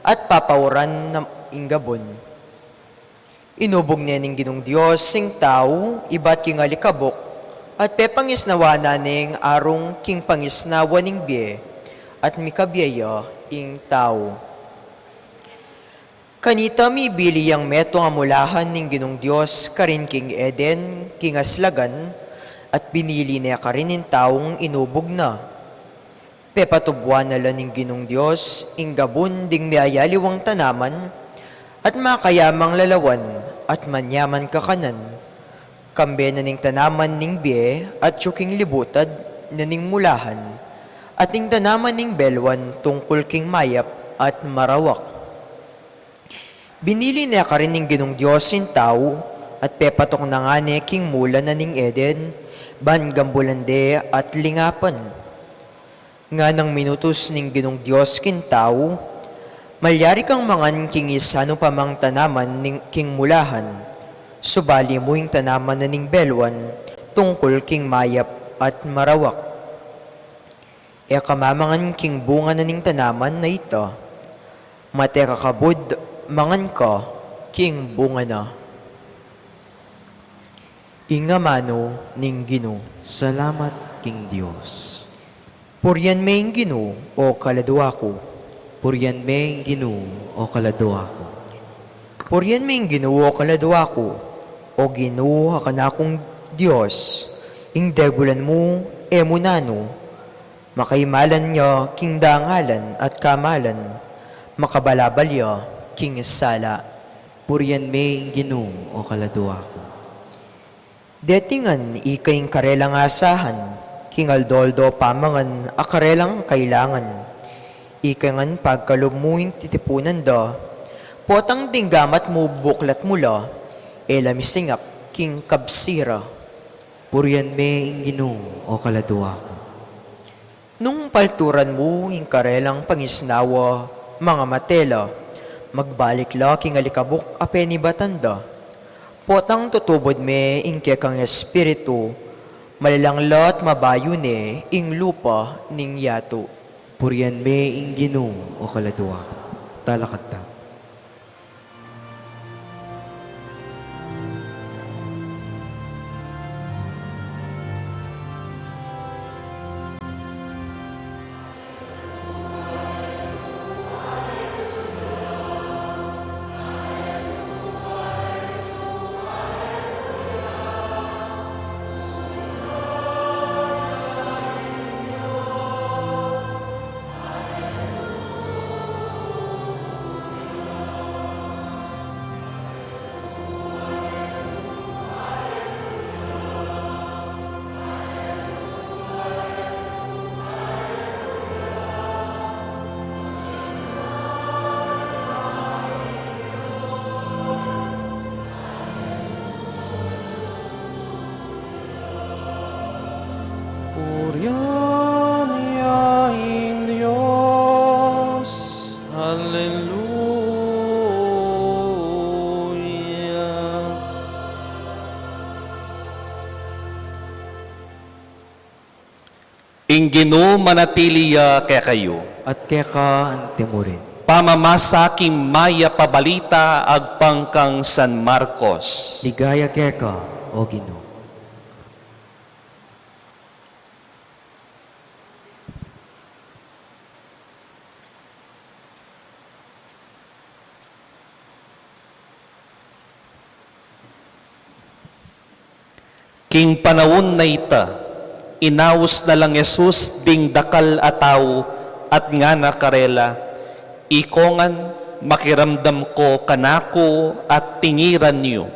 at papauran ng inggabon. Inubog niya ning Ginong Diyos sing tao, iba't king alikabok, at pepangisnawa na ning arong king pangisnawa ning biye, at mikabiyaya ing tao. Kanita mi bili yang meto nga mulahan ning Ginong Diyos karin king Eden, king aslagan, at binili niya karin ning taong inubog na. Pepatubuan na lang ng Ginong Diyos, inggabon ding miayaliwang tanaman, at makayamang lalawan, at manyaman kakanan. Kambe na ning tanaman ning biye, at tsuking libutad na ning mulahan, at ning tanaman ning belwan tungkol king mayap at marawak. Binili niya ka rin ng Ginong Diyos in tao, at pepatok na nga ni king mula na ning Eden, ban gambulande at lingapan. Nga nang minutos ning Ginong Diyos kin tao, malyari kang mangan king isano pamang tanaman ning king mulahan, subali mo yung tanaman na ning belwan, tungkol king mayap at marawak. E kamamangan king bunga na ning tanaman na ito, mate kakabud, mangan ka, king bunga na. Ingamano ning Ginoo. Salamat, King Diyos. Purian may Ginoo o kaladwa ko. Purian meng Ginoo o kaladwa ko. Purian may Ginoo o kaladwa ko. O Ginoo hakanakong Diyos, ing degulan mo emunano, makaimalan niya king dangalan at kamalan, makabalabalya king sala. Purian meng Ginoo o kaladwa ko. Detingan ikaing karelang asahan, king aldoldo pamangan akarelang kailangan. Ikangan pagkalumuing titipunan da, potang dinggamat mo buklat mula, elamisingap king kabsira. Purian meng Ginoo o kaladwa ko. Nung palturan mo ing karelang pangisnawa, mga matela, magbalik la king alikabok apeni batanda. Potang tutubod me ing kekang espiritu, malalangla at mabayo ne ing lupa ning yato. Purian meng Ginoo o kaladwa ko. Talakata. Purianiain Diyos, Hallelujah. Ing Ginoo manatiliya kaya kayo. At keka ang timurin. Pamamasa king maya pabalita agpangkang San Marcos. Ligaya keka o Ginoo. King panawon na ita, inaus na lang Jesus ding dakal ataw at nga nakarela, ikongan makiramdam ko kanako at tingiran niyo,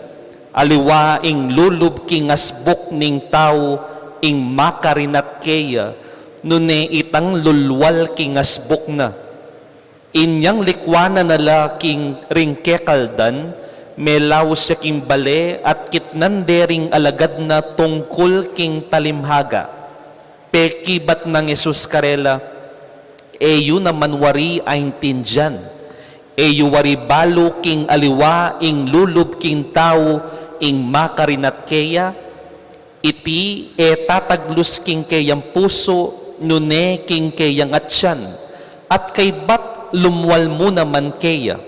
aliwa ing lulub king asbuk ning tao ing makarinat keya, nune itang lulwal king asbuk na. Inyang likwana nala king ringkekaldan, melaw sa king bale at kitnan dering alagad na tungkol king talimhaga. Peki bat ng Jesus karela, eyo naman wari aing tinjan, eyo wari balo king aliwa ing lulub king tao ing makarinat keya, iti tataglus king kayang puso, nune king kayang atsyan, at kay bat lumwal mo naman keya.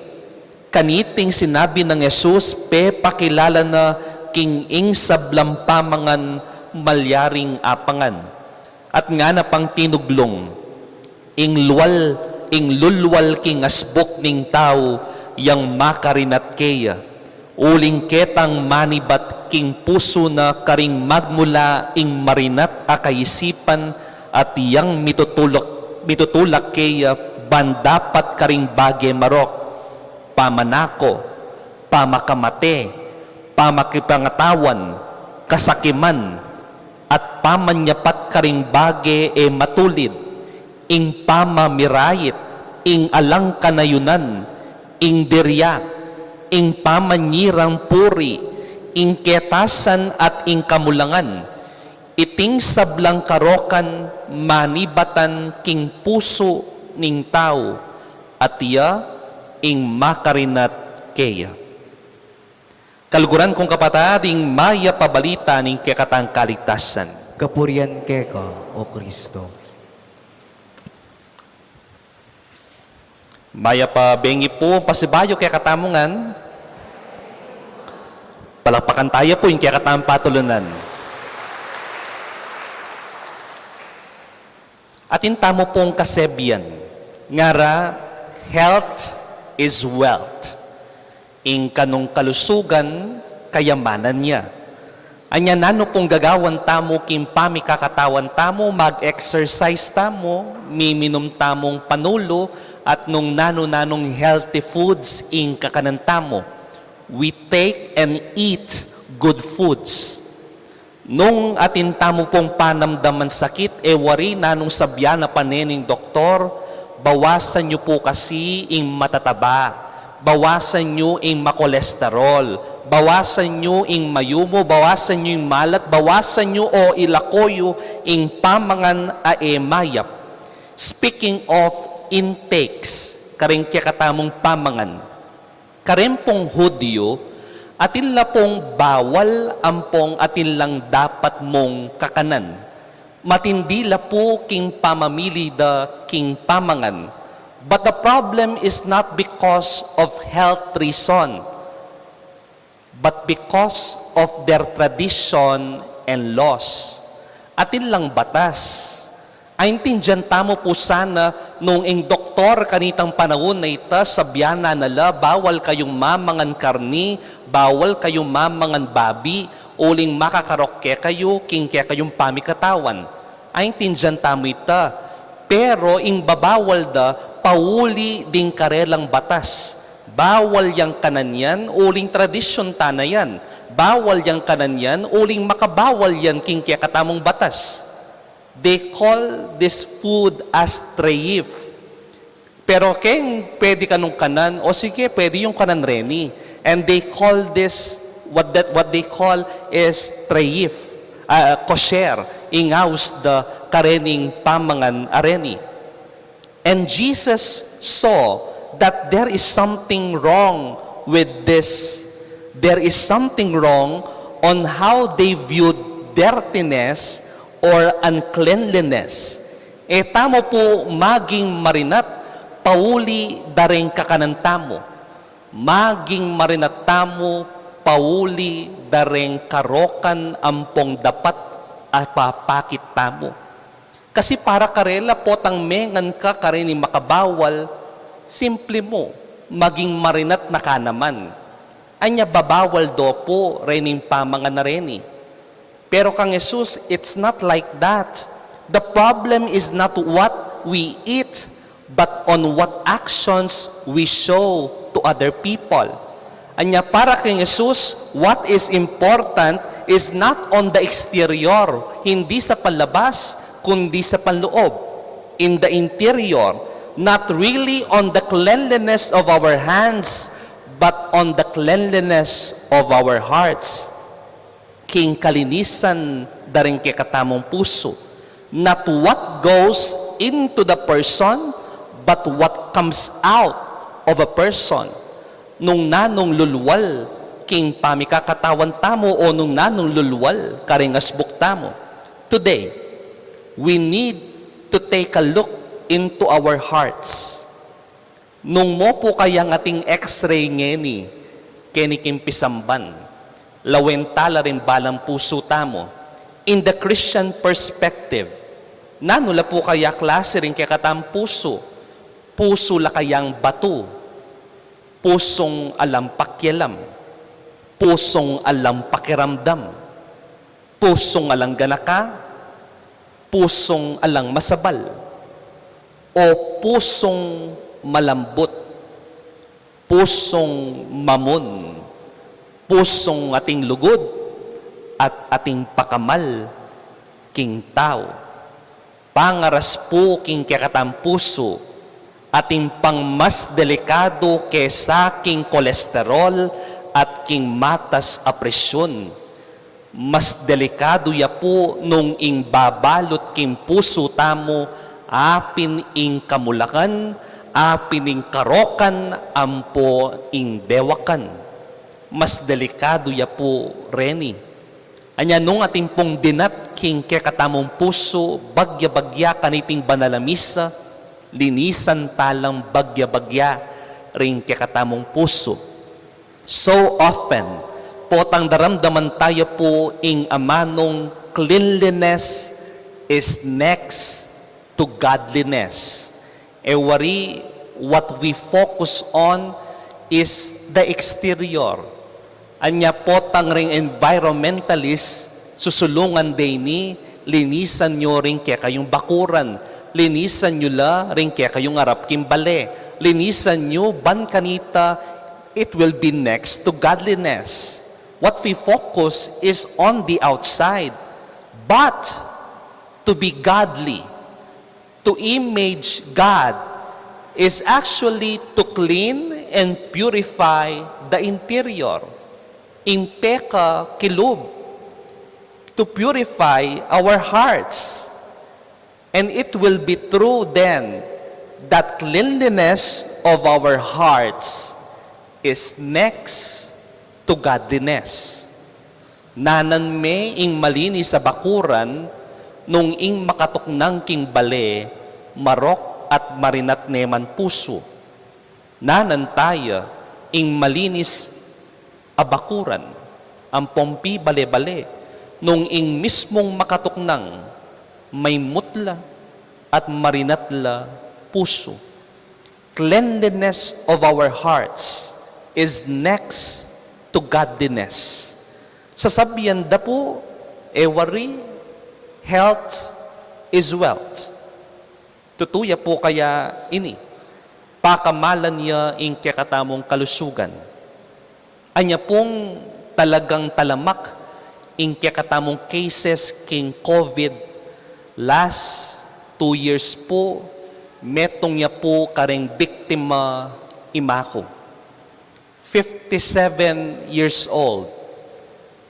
Kaniting sinabi ng Jesus, pe pakilala na king ing sablampamangan malyaring apangan. At nga na pang tinuglong, ing lulwal king asbok ning tao, yang makarinat keya. Uling ketang manibat king puso na karing magmula ing marinat akaisipan, at yang mitutulak keya, bandapat karing bage marok, pamanako, pamakamate, pamakipangatawan, kasakiman, at pamanyapat karing bage matulid, ing pamamirayit, ing alang kanayunan, ing dirya, ing pamanyirang puri, ing ketasan at ing kamulangan, iting sablang karokan, manibatan king puso ning tao, at iya ing makarinat keya. Kalguran kong kapatading maya pabalita ning kekatang kaligtasan. Kapurian keka, O Kristo. Maya pa bengi po pasibayo kay katamungan. Palakpakan tayo po yung kay katang patulunan. Atin tamo pong kasebyan, ngara health is wealth. Ing kanong kalusugan, kayamanan niya. Anya nano pong gagawan tamo, kim pamikakatawan tamo, mag-exercise tamo, miminom tamong panulo, at nung nano-nanong healthy foods ing kakanan tamo. We take and eat good foods. Nung atin tamo pong panamdaman sakit, wari nanong sabya na panening doktor, bawasan nyo po kasi ing matataba, bawasan nyo ing makolesterol, bawasan nyo ing mayumo, bawasan nyo ing malat, bawasan nyo o ilakoyo ing pamangan mayap. Speaking of intakes, karing kakatamong pamangan, karempong Hudyo, atin la pong bawal ampong atin lang dapat mong kakanan. Matindi la po king pamamili da king pamangan. But the problem is not because of health reason, but because of their tradition and laws. Atin lang batas. Aintindihan tamo po sana nung ing doktor kanitang panahon na ita, sabyana nala, bawal kayong mamangan karni, bawal kayong mamangan babi, uling makakarokke kayo, kingke kayong pamikatawan. Aintindihan tamo ita. Pero ing babawal da, pauli ding karelang batas. Bawal yang kananyan, uling tradisyon tana yan. Bawal yang kananyan, uling makabawal yan kingke katamong batas. They call this food as treif. Pero keng pwede kanong kanan, o sige, pwede yung kanan reni. And they call this, what they call is treif, kosher, ingaus the karening pamangan areni. And Jesus saw that there is something wrong with this. There is something wrong on how they viewed dirtiness or uncleanliness. Tamo po maging marinat, pauli dareng kakanan tamo. Maging marinat tamo, pauli dareng karokan ampong dapat apapakit tamo. Kasi para karela po tang mengan ka karini makabawal, simple mo, maging marinat na ka naman. Anya babawal do po rening pamangan na reni. Pero kang Jesus, it's not like that. The problem is not what we eat, but on what actions we show to other people. Anya para kay Jesus, what is important is not on the exterior, hindi sa panlabas, kundi sa panloob. In the interior, not really on the cleanliness of our hands, but on the cleanliness of our hearts. King kalinisan daring kay katamong puso. Not what goes into the person, but what comes out of a person. Nung nanong lulwal, king pamikakatawan tamo o nung nanong lulwal, karingasbuk tamo. Today, we need to take a look into our hearts. Nung mo po kayang ating x-ray ngeni, keni kimpisamban, lawentala rin balang puso tamo. In the Christian perspective, nanula po kaya klase rin kaya katang puso. Puso la kayang bato. Pusong alam pakyalam. Pusong alam pakiramdam. Pusong alang ganaka. Pusong alang masabal. O pusong malambot. Pusong mamon. Pusong ating lugod at ating pakamal king tao. Pangaras po king kakatang puso, ating pang mas delikado kesa king kolesterol at king matas a presyon. Mas delikado ya po nung ing babalot king puso tamo, apin ing kamulakan, apin ing karokan, ampo ing dewakan. Mas delikado ya po, Reni. Anya nung ating pong dinat king kekatamong puso, bagya-bagya kaniting banalamisa, linisan talang bagya-bagya ring kekatamong puso. So often, potang daramdaman tayo po ing amanong cleanliness is next to godliness. Ewari, what we focus on is the exterior. Anya potang ring environmentalist, susulungan din ni, linisan nyo rin kaya kayong bakuran, linisan nyo la rin kaya kayong arap kimbale, linisan nyo ban kanita, it will be next to godliness. What we focus is on the outside, but to be godly, to image God, is actually to clean and purify the interior. Impeka kilub, to purify our hearts. And it will be true then that cleanliness of our hearts is next to godliness. Nanan me ing malinis sa bakuran, nung ing makatuknang king bale, marok at marinat neman puso. Nanan tayo ing malinis abakuran, ang pompi bale-bale, nung ing mismong makatuknang, may mutla at marinatla puso. Cleanliness of our hearts is next to godliness. Sasabihan da po, ewari, health is wealth. Tutuya po kaya ini, pakamalan niya ing kakatamong kalusugan. Anya pong talagang talamak ing kakatamong cases king COVID last 2 years po, metong niya po kareng biktima imako. 57 years old.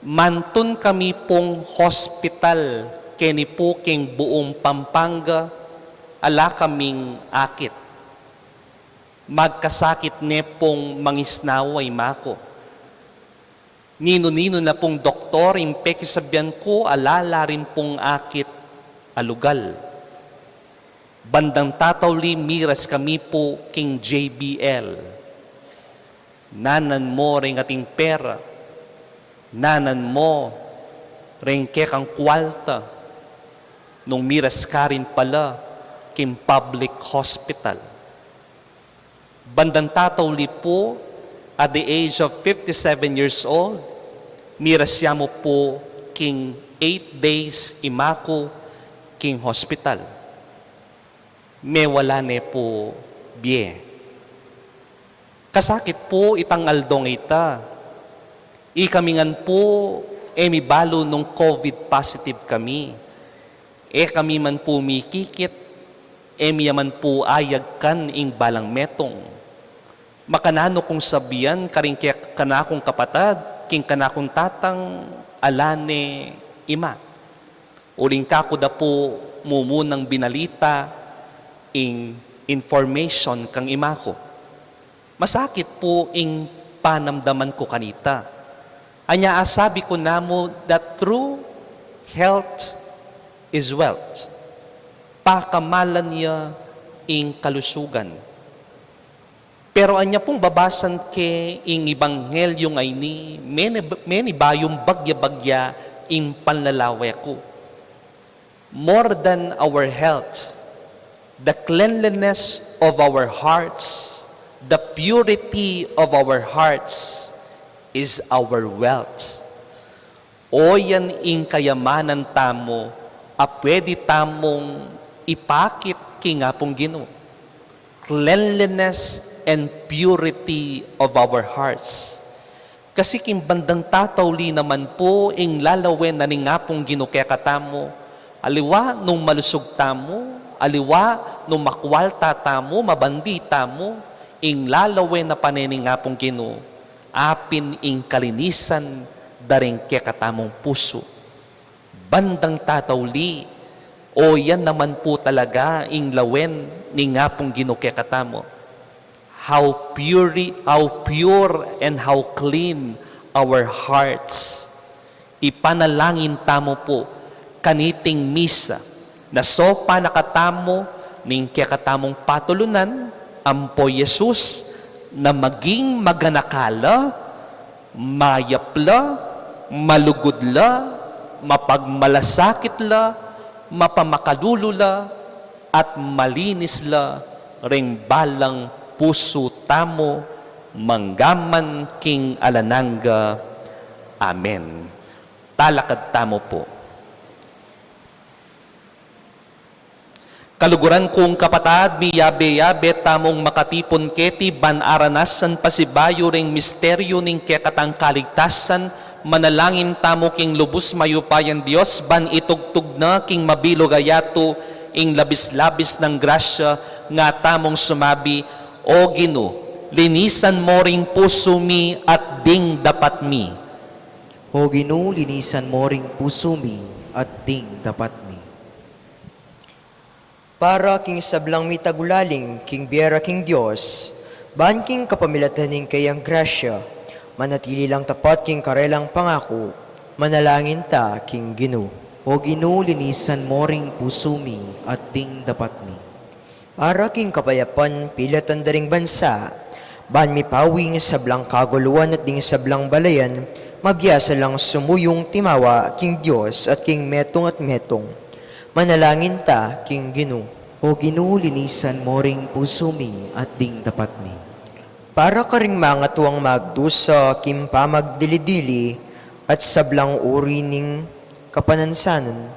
Mantun kami pong hospital keni po king buong Pampanga, ala kaming akit. Magkasakit ne pong mangisnaway mako. Nino-nino na pong doktor, impeki sabihan ko, alala rin pong akit alugal. Bandang tatawli, miras kami po king JBL. Nanan mo rin ating pera. Nanan mo rin kekang kwalta. Nung miras ka rin pala king public hospital. Bandang tatawli po, at the age of 57 years old, miras siya mo po king days imako king hospital. May wala ne po biye. Kasakit po itang aldong ita. Ikamingan po mi balo nung COVID positive kami. Kami man po mikikit, mi yaman po ayag kan ing balang metong. Makanano kong sabihan, karing kanakong kapatad, king kanakong tatang, alane, ima. Uling kako da po mumunang binalita, ing information kang ima ko. Masakit po ing panamdaman ko kanita. Anya asabi ko namo that true health is wealth. Pakamalan niya ing kalusugan. Pero anya pong babasan ke ing ibanghelyo ngay ni many bayong bagya-bagya ing panlalaway ko. More than our health, the cleanliness of our hearts, the purity of our hearts is our wealth. O yan ing kayamanan tamo, pwede tamong ipakit kinga pong Ginoo. Cleanliness and purity of our hearts. Kasi kimbandang tatawli naman po ing lalawen na ni nga pong Ginoo kaya katamo, aliwa nung malusog tamo, aliwa nung makwalta tamo, mabandi tamo, ing lalawen na panening nga pong Ginoo, apin ing kalinisan daring kekatamong puso. Bandang tatawli, o yan naman po talaga ing lawen ni nga pong Ginoo kekatamo. How pure and how clean our hearts. Ipanalangin tamo po kaniting misa na sopa nakatamo ning kekatamong patulunan ampo Jesus na maging maganakala, mayapla, malugudla, mapagmalasakitla, mapamakalulula, at malinisla ring balang puso tamo, manggaman king alananga. Amen. Talakad tamo po. Kaluguran kong kapatad, miyabe-yabe tamong makatipon keti, banaranas san pasibayo ring misteryo ning kekatang kaligtasan, manalangin tamo king lubos mayupayan Dios, ban itugtug na king mabilog ayato, ing labis-labis ng grasya, nga tamong sumabi, O Ginoo, linisan mo ring puso mi at ding dapat mi. O Ginoo, linisan mo ring puso mi at ding dapat mi. Para king sablang mitagulaling, king biyera king Diyos, ban king kapamilataning kayang grasya, manatili lang tapat king karelang pangako, manalangin ta king Ginoo. O Ginoo, linisan mo ring puso mi at ding dapat mi. Para king kapayapan, pilatan daring bansa, ban mi pawing sablang kaguluan at ding sablang balayan, mabiyasa lang sumuyong timawa king Diyos at king metong at metong. Manalangin ta king Ginoo. O Ginoo, linisan mo ring puso mi at ding dapat mi. Para ka ring mga tuwang magdusa, kimpa magdilidili, at sablang uri ning kapanansanan,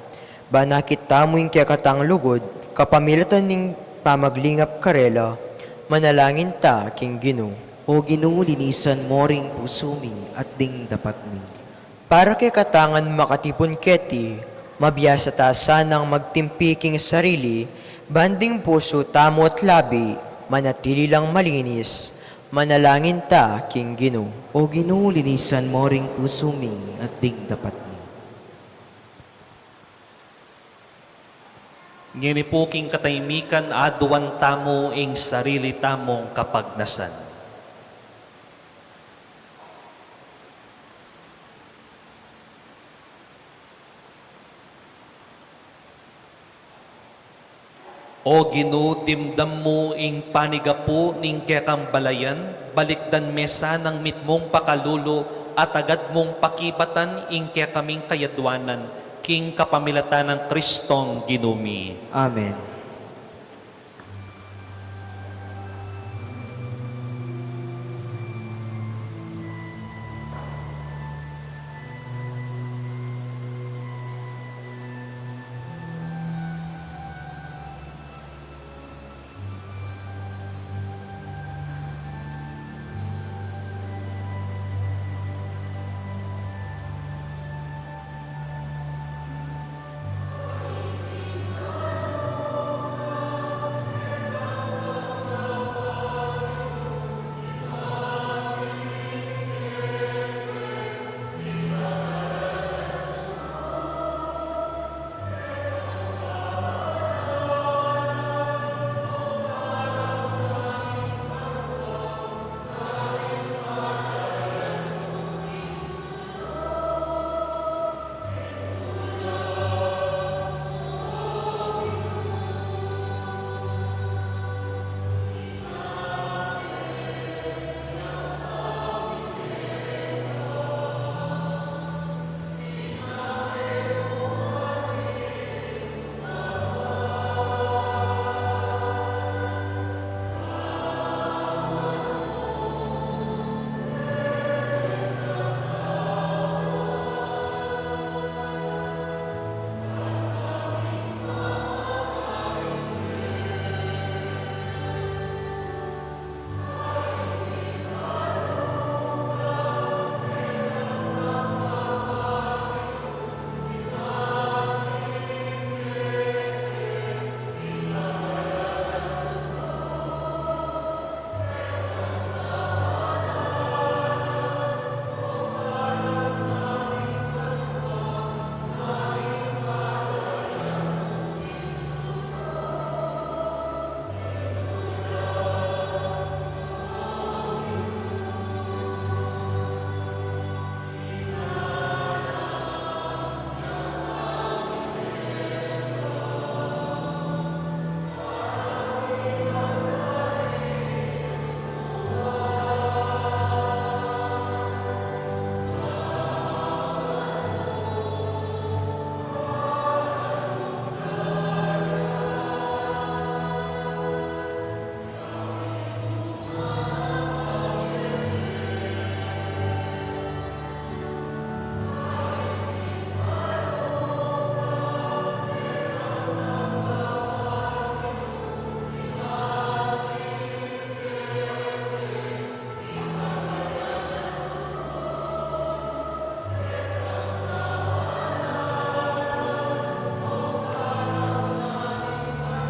ba nakita mo yung kiyakatang lugod, kapamilatan ning pamaglingap karela, manalangin ta king Ginoo. O Ginoo, linisan mo ring puso mi at ding dapat mi. Para kay katangan makatipon keti, mabiyasa ta sanang magtimpi king sarili, banding puso tamo at labi, manatili lang malinis, manalangin ta king Ginoo. O Ginoo, linisan mo ring puso mi at ding dapat mi. Ngini po king kataymikan, aduan tamo ing sarili tamong kapagnasan. O Ginoo, dimdam mo ing panigapo ning kekambalayan, balikdan mesa ng mitmong pakalulo at agad mong pakibatan ing kekaming kayadwanan, king kapamilatan ng Kristong Ginumi. Amen.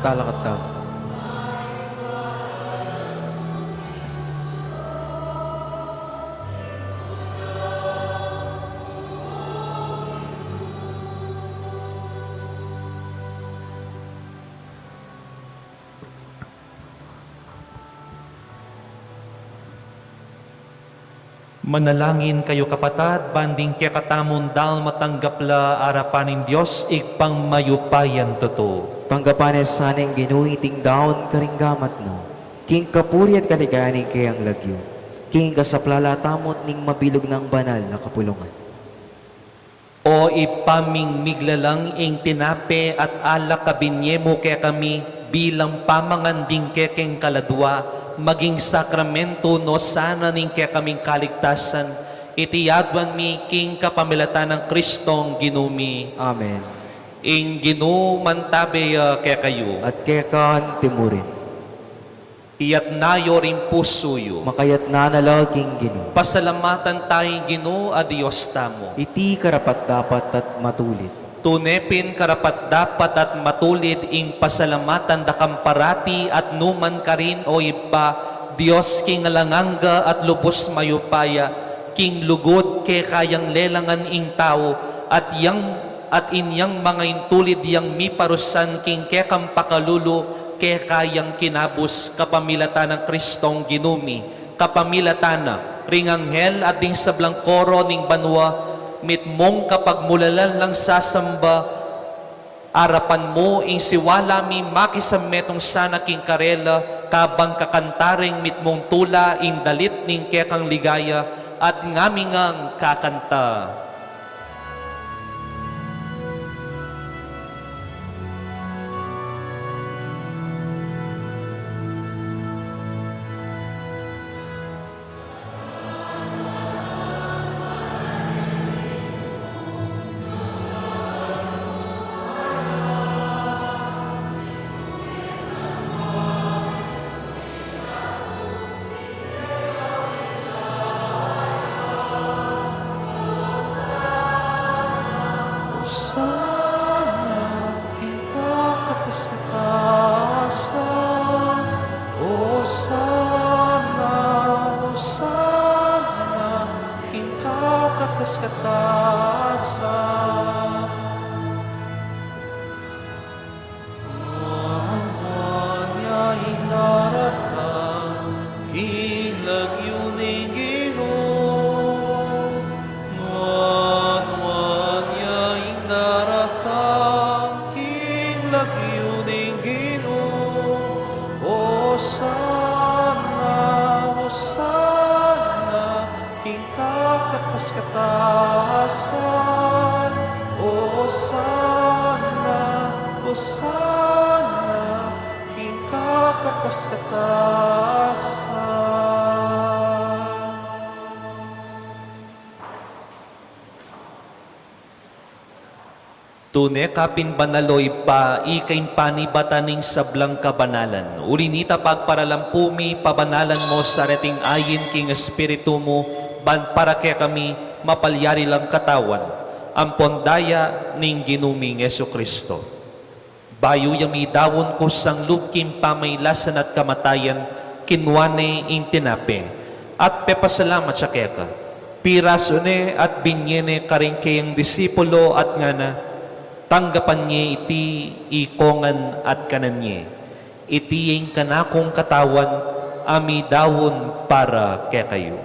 talakatab. Manalangin kayo kapatad, banding kaya katamon dahil matanggap la arapanin Diyos, ikpang mayupayan totoo. Panggapanes sanang ginuiting daon karinggamat mo. King kapuri at kaligayanin kayang lagyo. King kasaplala tamot ning mabilog ng banal na kapulungan. O ipaming miglalang ing tinape at ala kabinye mo kaya kami bilang pamanganding kekeng kaladwa, maging sakramento no sana ning kaya kaming kaligtasan, itiyadwan mi king kapamilatan ng Kristong ginumi. Amen. Ing ginumantabe kaya kayo, At kekan timurin. iyat nayo rin pusuyo. Makayat na nalaging ginu. Pasalamatan tayong Ginoo a Diyos tamo. Iti karapat dapat at matulit. Tunepin karapat dapat at matulid ing pasalamatan da kamparati at numan karin o ipa Diyos king langanga at lubos mayupaya king lugod ke kayang lelangan ing tao at inyang mga intulid yang miparusan king ke kampakalulu ke kayang kinabus kapamilatan ng Kristong ginumi kapamilatan na ring anghel at ding sablang koro ning banwa mitmong kapag mulalan lang sasamba, arapan mo ing siwala mi makisametong sana king karela, kabang kakantaring mitmong tula ing dalit ning kekang ligaya, at ngamingang kakanta. Sana kikakatas-katasan. O sana kikakatas-katasan. Wanya indaratan, kilag yun ay Ginoo. Wanya indaratan, kilag yun ay Ginoo. O sana, kikakatas-katasan. O sana, kikakatas-katasan. Tune kapin banaloy pa, ikain panibataning sablang kabanalan. Ulinita pagparalampumi, pabanalan mo sa reting ayin king espiritu mo, ban para kaya kami mapalyari lang katawan, ang pondaya ning ginuming Yesu Kristo. Bayo yami dawon ko sang lubkim pamaylasan at kamatayan, kinwane ing tinape, at pepasalamat siya keka. Pirasone at binyene karing kayang disipulo at ngana, tanggapan niya iti ikongan at kanan niya. Iti yung kanakong katawan, ami dawon para kaya kayo.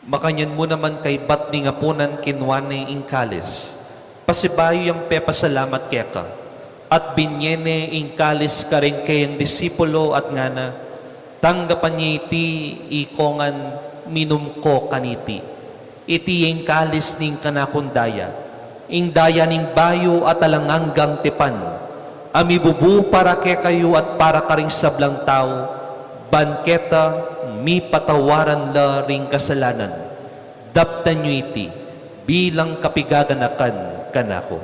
Makanyan mo naman kay bat ni ngapunan kinwane ing kalis. Pasibayo yung pepasalamat keka. At binyene ing kalis ka rin kayang disipulo at ngana, tanggapan niya iti ikongan minum ko kaniti. Iti yung kalis ning kanakundaya, ing daya ning bayo at alanganggang tipan. Amibubu para kay kayo at para karing sablang tao, banketa mi patawaran la ring kasalanan. Daptan nyo iti bilang kapigaganakan kanako.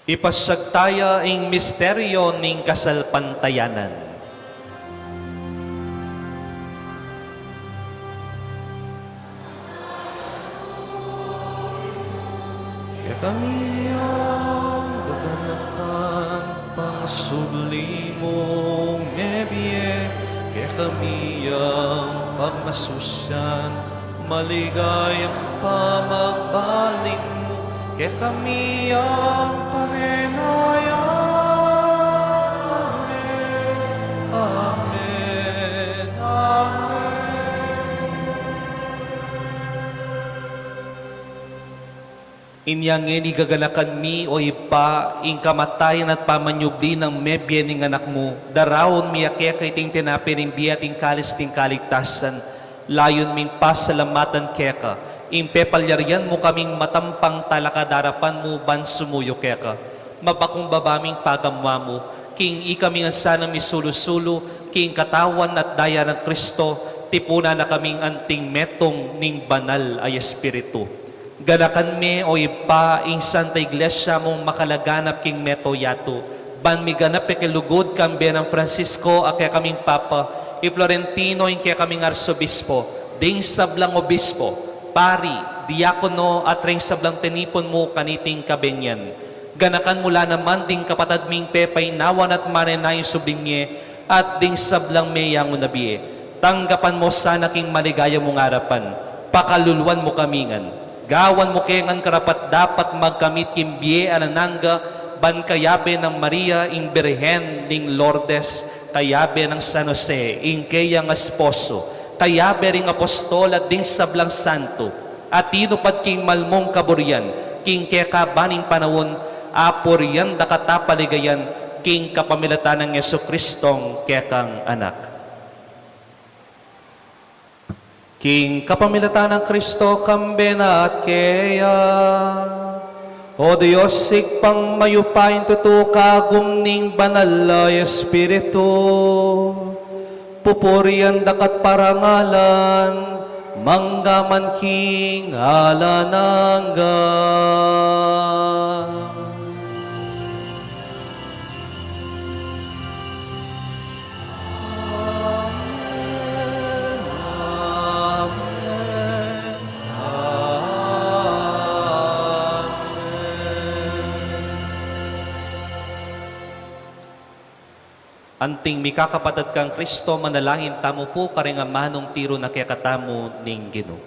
Ipasyagtaya ing misteryo ning kasalpantayanan. Kaya kami ang gaganapan pang sublimong nebye, kaya kami ang pagmasusyan, maligayang pamagbaling mo, kaya kami ang panenaya. Amen, Amen, Amen. Inyang ni gaganakan mi o ipa, ing kamatayan at pamanyubli ng mebye ning anak mo, darawon mi akya kay ting tinapi ning biya ting kalis ting kaligtasan, layon ming pasalamatan keka, impepalyaryan mo kaming matampang talakadarapan mo ban sumuyo keka, mapakumbabaming pagamwa mo, king ikami nga sana misulusulo, king katawan at daya ng Kristo, tipuna na kaming anting metong ning banal ay Espiritu. Ganakan me o ipa ing Santa Iglesia mong makalaganap king meto yato. Ban mi ganap e kilugod kambe ng Francisco a kaya kaming Papa, i Florentino ing kaya kaming Arsobispo, ding sablang obispo, pari, diakono at ring sablang tinipon mo kaniting kabenyan. Ganakan mula naman ding kapatad ming pepay nawan at marenay subingye at ding sablang meyang unabie. Tanggapan mo sana king maligaya mong harapan, pakaluluan mo kamingan. Gawan mo kengan karapat dapat magkamit kimbie anananga ban kayabe ng Maria ing Birhen ning Lourdes, kayabe ng San Jose ing kayang esposo, kayabe ring apostol at ding sablang santo, at tinupad king malmong kaburyan, king kekabaning panawon, apuryan dakatapaligayan, king kapamilatan ng Yesu-Kristong kekang anak. King kapamilatan ng Kristo kambena at keya, o Diyos sikpang mayupain tutukagum ning banal ay Espiritu, pupurian dakat parangalan, manggaman king alanangga. Anting mikakapatad kang Kristo, manalangin tamo po karing manong tiro na kaya katamo ning Ginoo.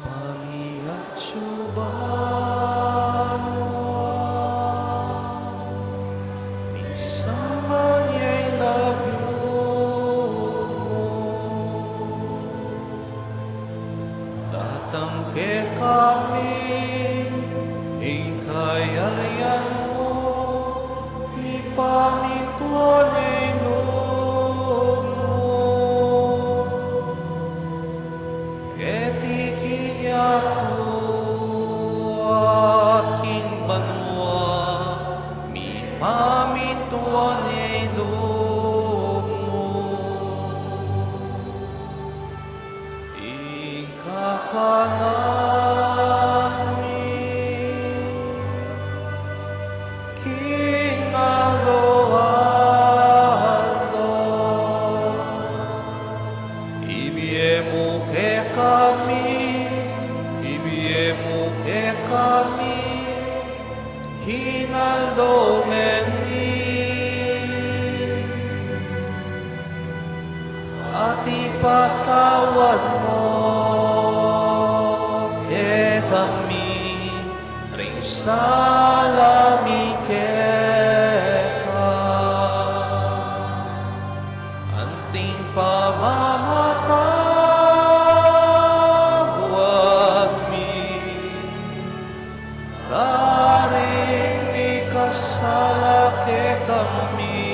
Pamiat suba ke kami, ikayalayan mo, ni pamituan ay loob mo. Ketikiyatu aking banwa, mi pamituan ay loob mo. Ikakanan at ipatawad mo ke kami ring salami keka anting pamamatawad mi karing ikasala ke kami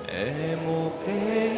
emo ke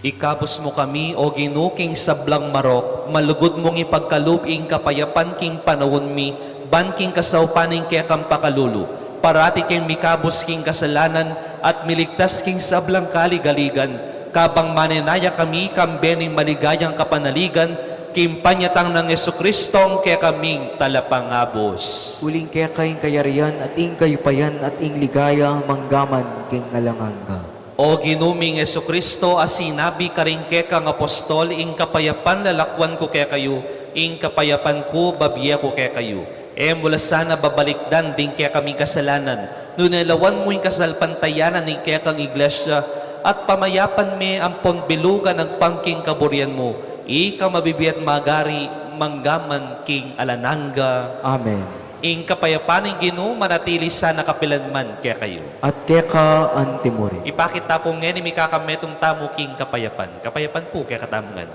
Ikabos mo kami, o ginuking sablang marok, malugod mong ipagkalubing kapayapan king panawon mi, ban king kasaupaning kaya kang pakalulu, parati king mikabos king kasalanan, at miligtas king sablang kaligaligan, kabang manenaya kami, kambening maligayang kapanaligan, kimpanyatang ng Jesukristong kaya kaming talapangabos. Uling kaya kayong kayarian at ing kayupayan at ing ligaya manggaman king alanganga. O ginuming Jesucristo, as sinabi ka rin kang apostol, ing kapayapan lalakwan ko kaya kayo, ing kapayapan ko babiya ko kaya kayo. Mula sana babalikdan din kaya kami kasalanan, nunelawan mo yung kasalpantayanan ng kaya kang iglesia, at pamayapan me ang ponbilugan ng pangking kaburian mo, ika mabibiyat magari, manggaman king alananga. Amen. Ing kapayapan ng Ginoo manatili sana kapilanman kaya kayo. At keka antimurin. Ipakita po nga ni mikakametong tamo king kapayapan. Kapayapan po kaya katamungan.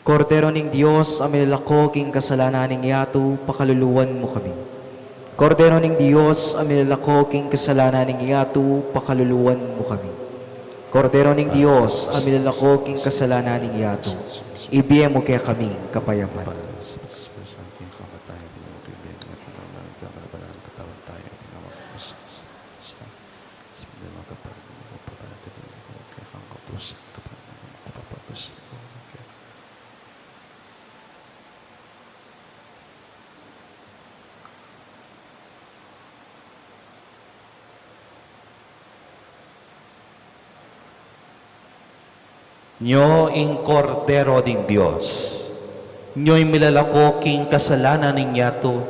Kordero ning Dios, amilako king kasalanan ning yato, pakaluluwan mo kami. Kordero ning Dios, amilako king kasalanan ning yato, pakaluluwan mo kami. Kordero ning Dios, amilako king kasalanan ning yato, ibiye mo kaya kami kapayapan. Nyo ing kordero din Diyos, nyo'y milalako king kasalanan ning yato,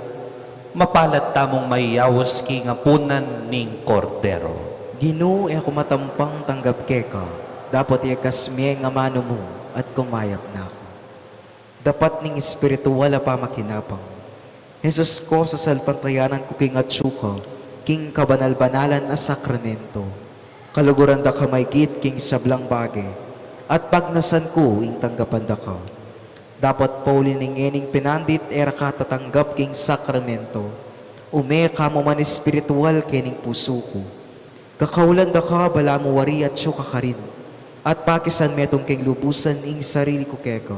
mapalat tamong maiyawas king apunan ning kordero. Ginoo e ako matampang tanggap keka, dapat iakasmi nga mano mo at kumayap na ako. Dapat ning espiritual pa makinapang. Jesus ko sa salpantayanan ko king atsuka, king kabanal-banalan na sakramento. Kaluguran da ka may git king sablang bagay, at pagnasan ko ing tanggapan da ka. Dapat pauli ning ening pinandit era ka tatanggap king sakramento. Ume ka mo man espiritual kening puso ko. Kakaulan da ka bala mo wari at syuka ka rin. At pakisan metong king lubusan ing sarili ko keka.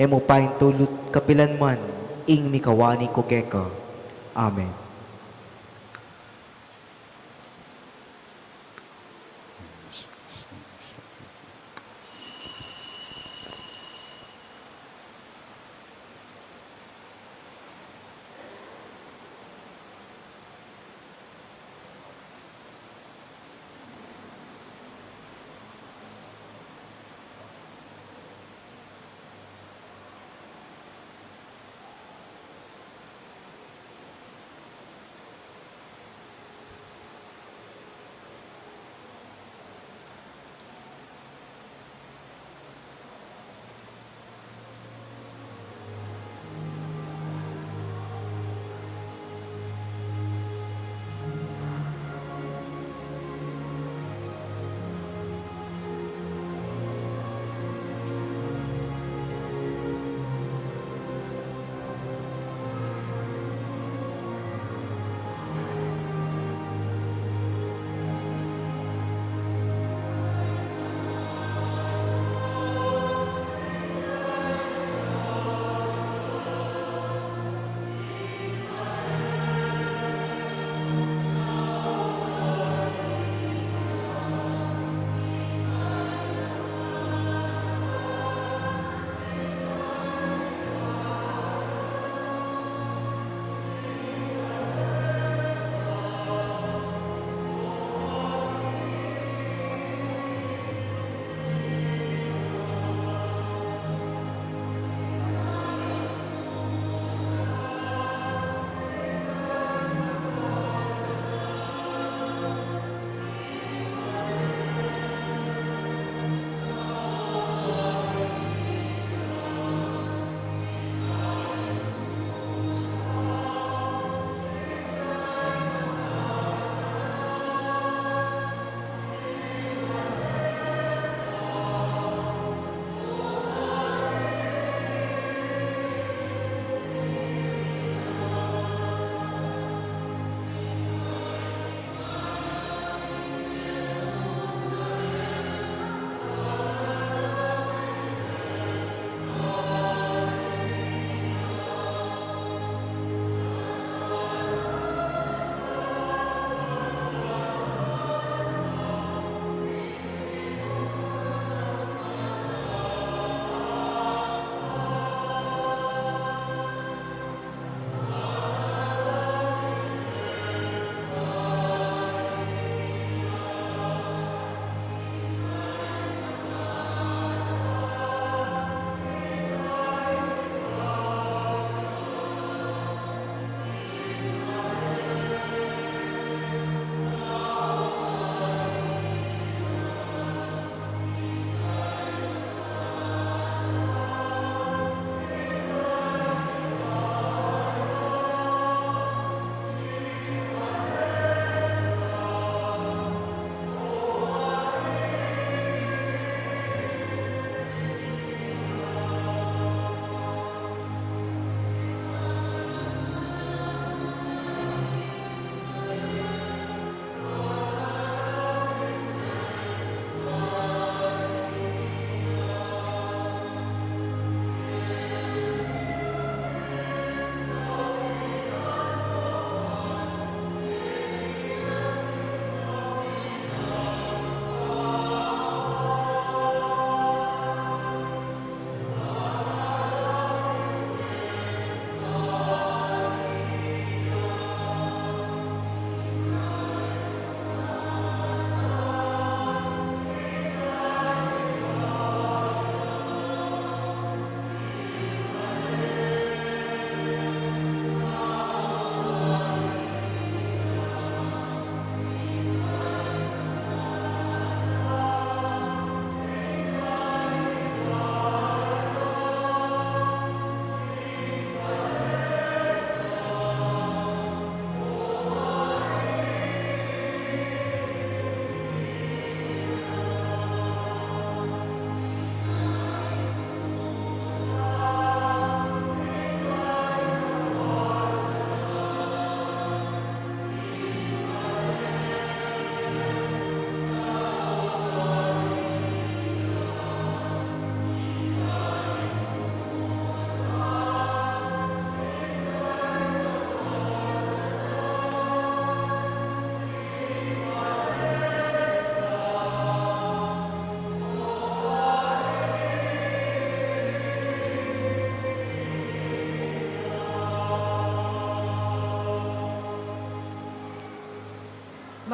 Emo pain tulot kapilan man ing mikawani ko keka. Amen.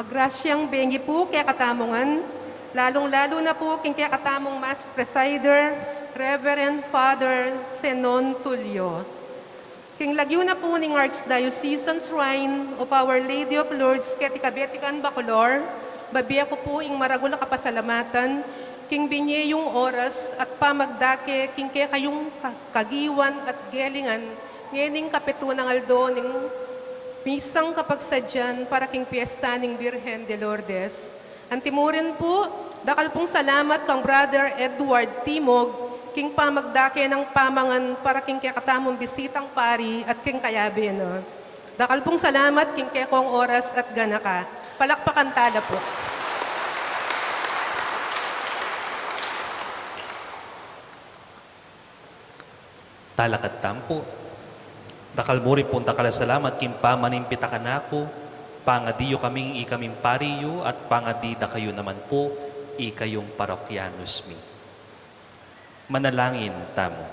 Magrasyang bengi po kaya katamongan, lalong-lalo na po king kaya katamong Mass Presider, Reverend Father Zenon Tulio. King lagyo na po ning Archdiocesan Shrine of Our Lady of Lourdes ket Ikabetikan Bacolor, babiya ko po ing maragul na kapasalamatan, king binye yung oras at pamagdake, king kaya kayong kagiwan at gelingan, ngening kapetunang aldo ning misang kapagsadyan para king piyesta ning Birhen de Lourdes. Antimurin po, dakal pong salamat kang Brother Edward Timog, king pamagdake ng pamangan para king kakatamong bisitang pari at king kayabi. No? Dakal pong salamat king kekong oras at ganaka. Palakpakan tala po. Talakat tampo. Dakal mo rin pong dakal salamat king pamanimpita ka na ako, pangadiyo kaming ikaming pariyo at pangadida kayo naman po, ikayong parokyanos mi. Manalangin tamo.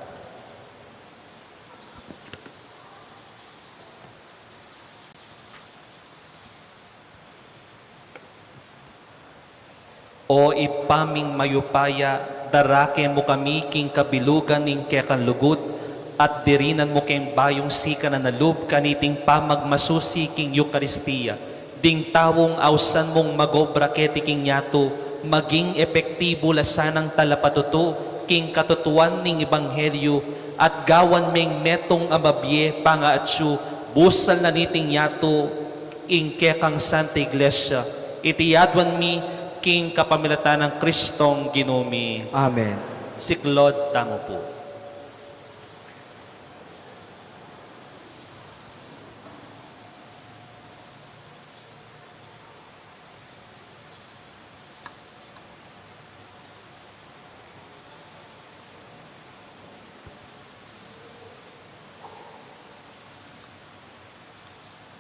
O ipaming mayupaya, darake mo kami king kabilugan ning kekan lugut, at dirinan mo king bayong sika na nalub kaniting pamagmasusi king Eucharistia. Ding tawong ausan mong magobra keti king yato, maging epektibo lasanang talapatuto, king katutuan ning ebanghelyo, at gawan ming metong amabye pangaatsu, busal na niting yato, ing kekang Santa Iglesia, itiyadwan mi, king kapamilatan ng Kristong Ginumi. Amen. Siklod tamo po.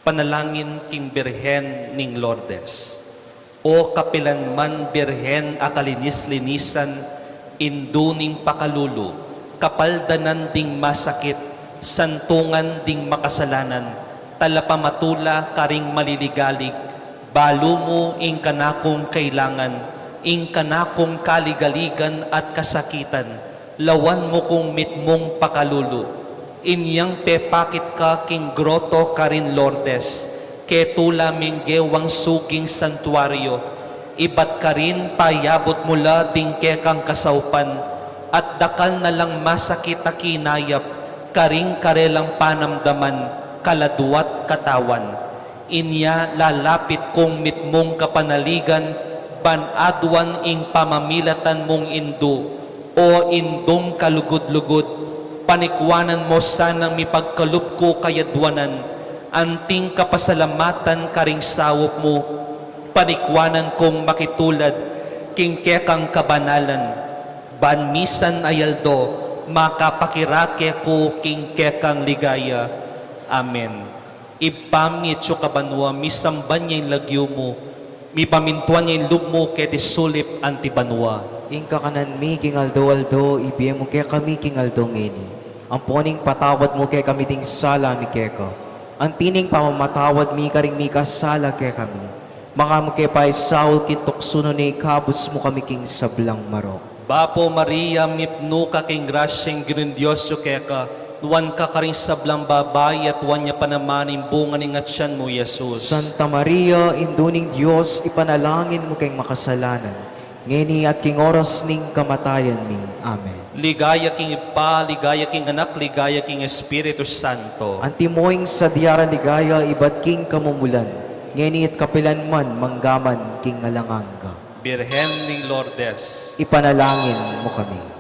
Panalangin king Birhen ning Lourdes. O kapilanman Birhen akalinis-linisan, induning pakalulu, kapaldanan ding masakit, santungan ding makasalanan, talapamatula karing maliligalig, balo mo ing kanakong kailangan, ing kanakong kaligaligan at kasakitan, lawan mo kong mitmong pakalulu, inyang pepakit ka king groto karin Lourdes, ketula ming gewang suging santuario, ibat ka rin payabot mula ding kekang kasaupan, at dakal na lang masakit a kinayap, karing karelang panamdaman, kaladuat katawan. Inya lalapit kong mitmong kapanaligan, banadwan ing pamamilatan mong indo, o indong kalugod-lugod, panikwanan mo sanang mipagkalup ko kayadwanan, anting kapasalamatan karing sawop mo, panikwanan kong makitulad, king kekang kabanalan, banmisan ayaldo, makapakirake ko king kekang ligaya. Amen. Ipamit so kabanwa, misamban niya yung lagyo mo, mipamintuan niya yung lub mo, keti sulip antibanwa. Ing kakanan mi king aldo-aldo, ibiye mo kaya kami king aldo ngini. Ang puning patawad mo kaya kami ding sala mi keka. Ang tining pamamatawad mi karing mi kasala kaya kami. Mga mo kaya pa isaul kitoksuno ni kabus mo kami king sablang marok. Bapo Maria, mipno ka king grasyeng Ginundiyos yo keka, nuwan ka karing sablang babay at wan niya panamaning bunga ning atsyan mo, Jesus. Santa Maria, induning Diyos, ipanalangin mo kayong makasalanan. Ngeni at king oras ning kamatayan mi. Amen. Ligaya king Ipa, ligaya king Anak, ligaya king Espiritu Santo. Antimoing sa diara ligaya, ibat king kamumulan. Ngeni at kapilan man, manggaman king alanganga. Birhen ning Lourdes. Ipanalangin mo kami.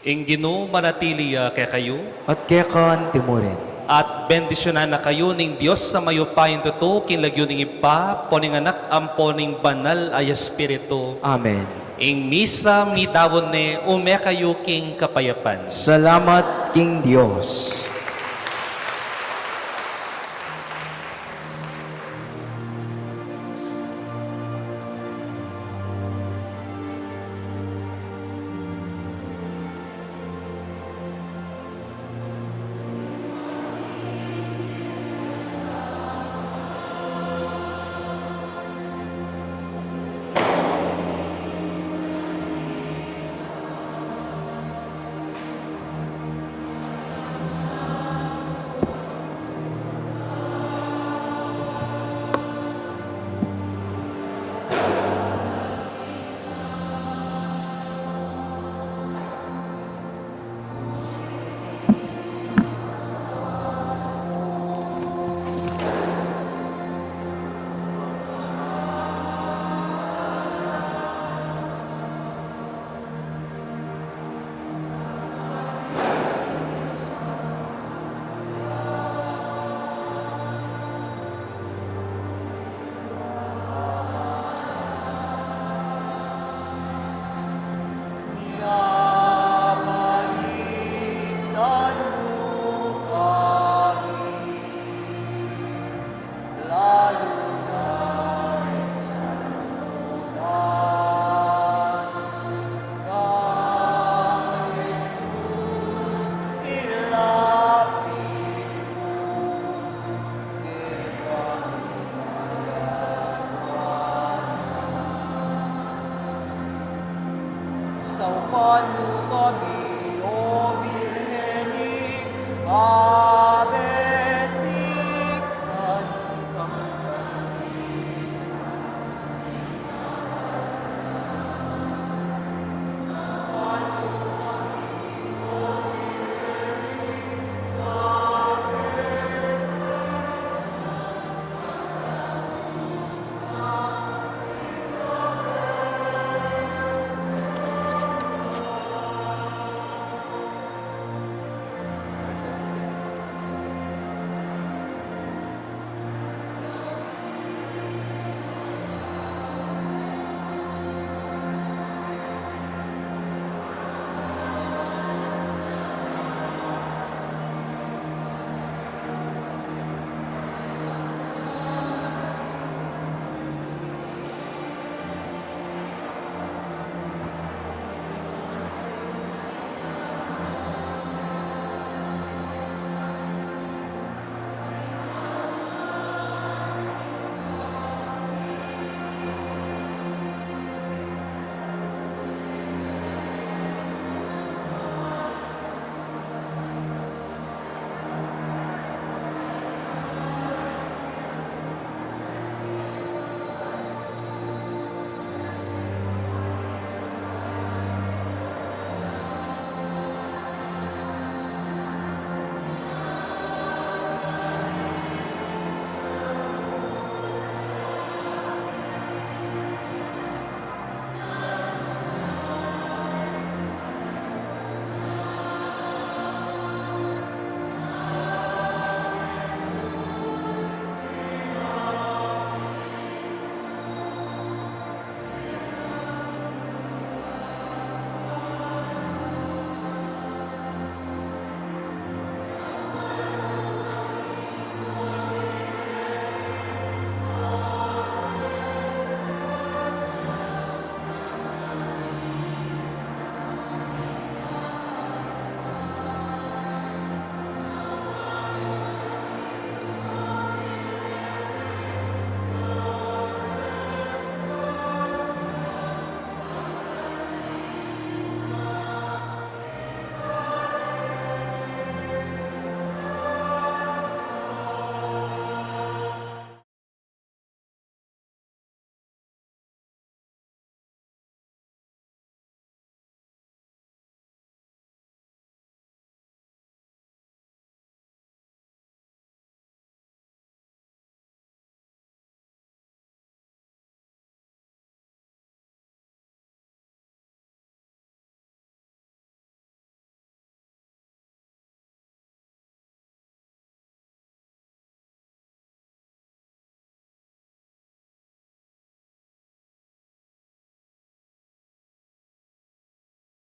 Ing Ginoo manatili kay kayo at kekan timurin. at bendisyonan na kayo ning Dios sa mayupayin totoo kinlagyo ning ipa poning anak ampo ning banal ay espiritu. Amen. Ing misa mitawon ne ume kayo king kapayapan. Salamat King Dios. Saupan mo kami, O Birhening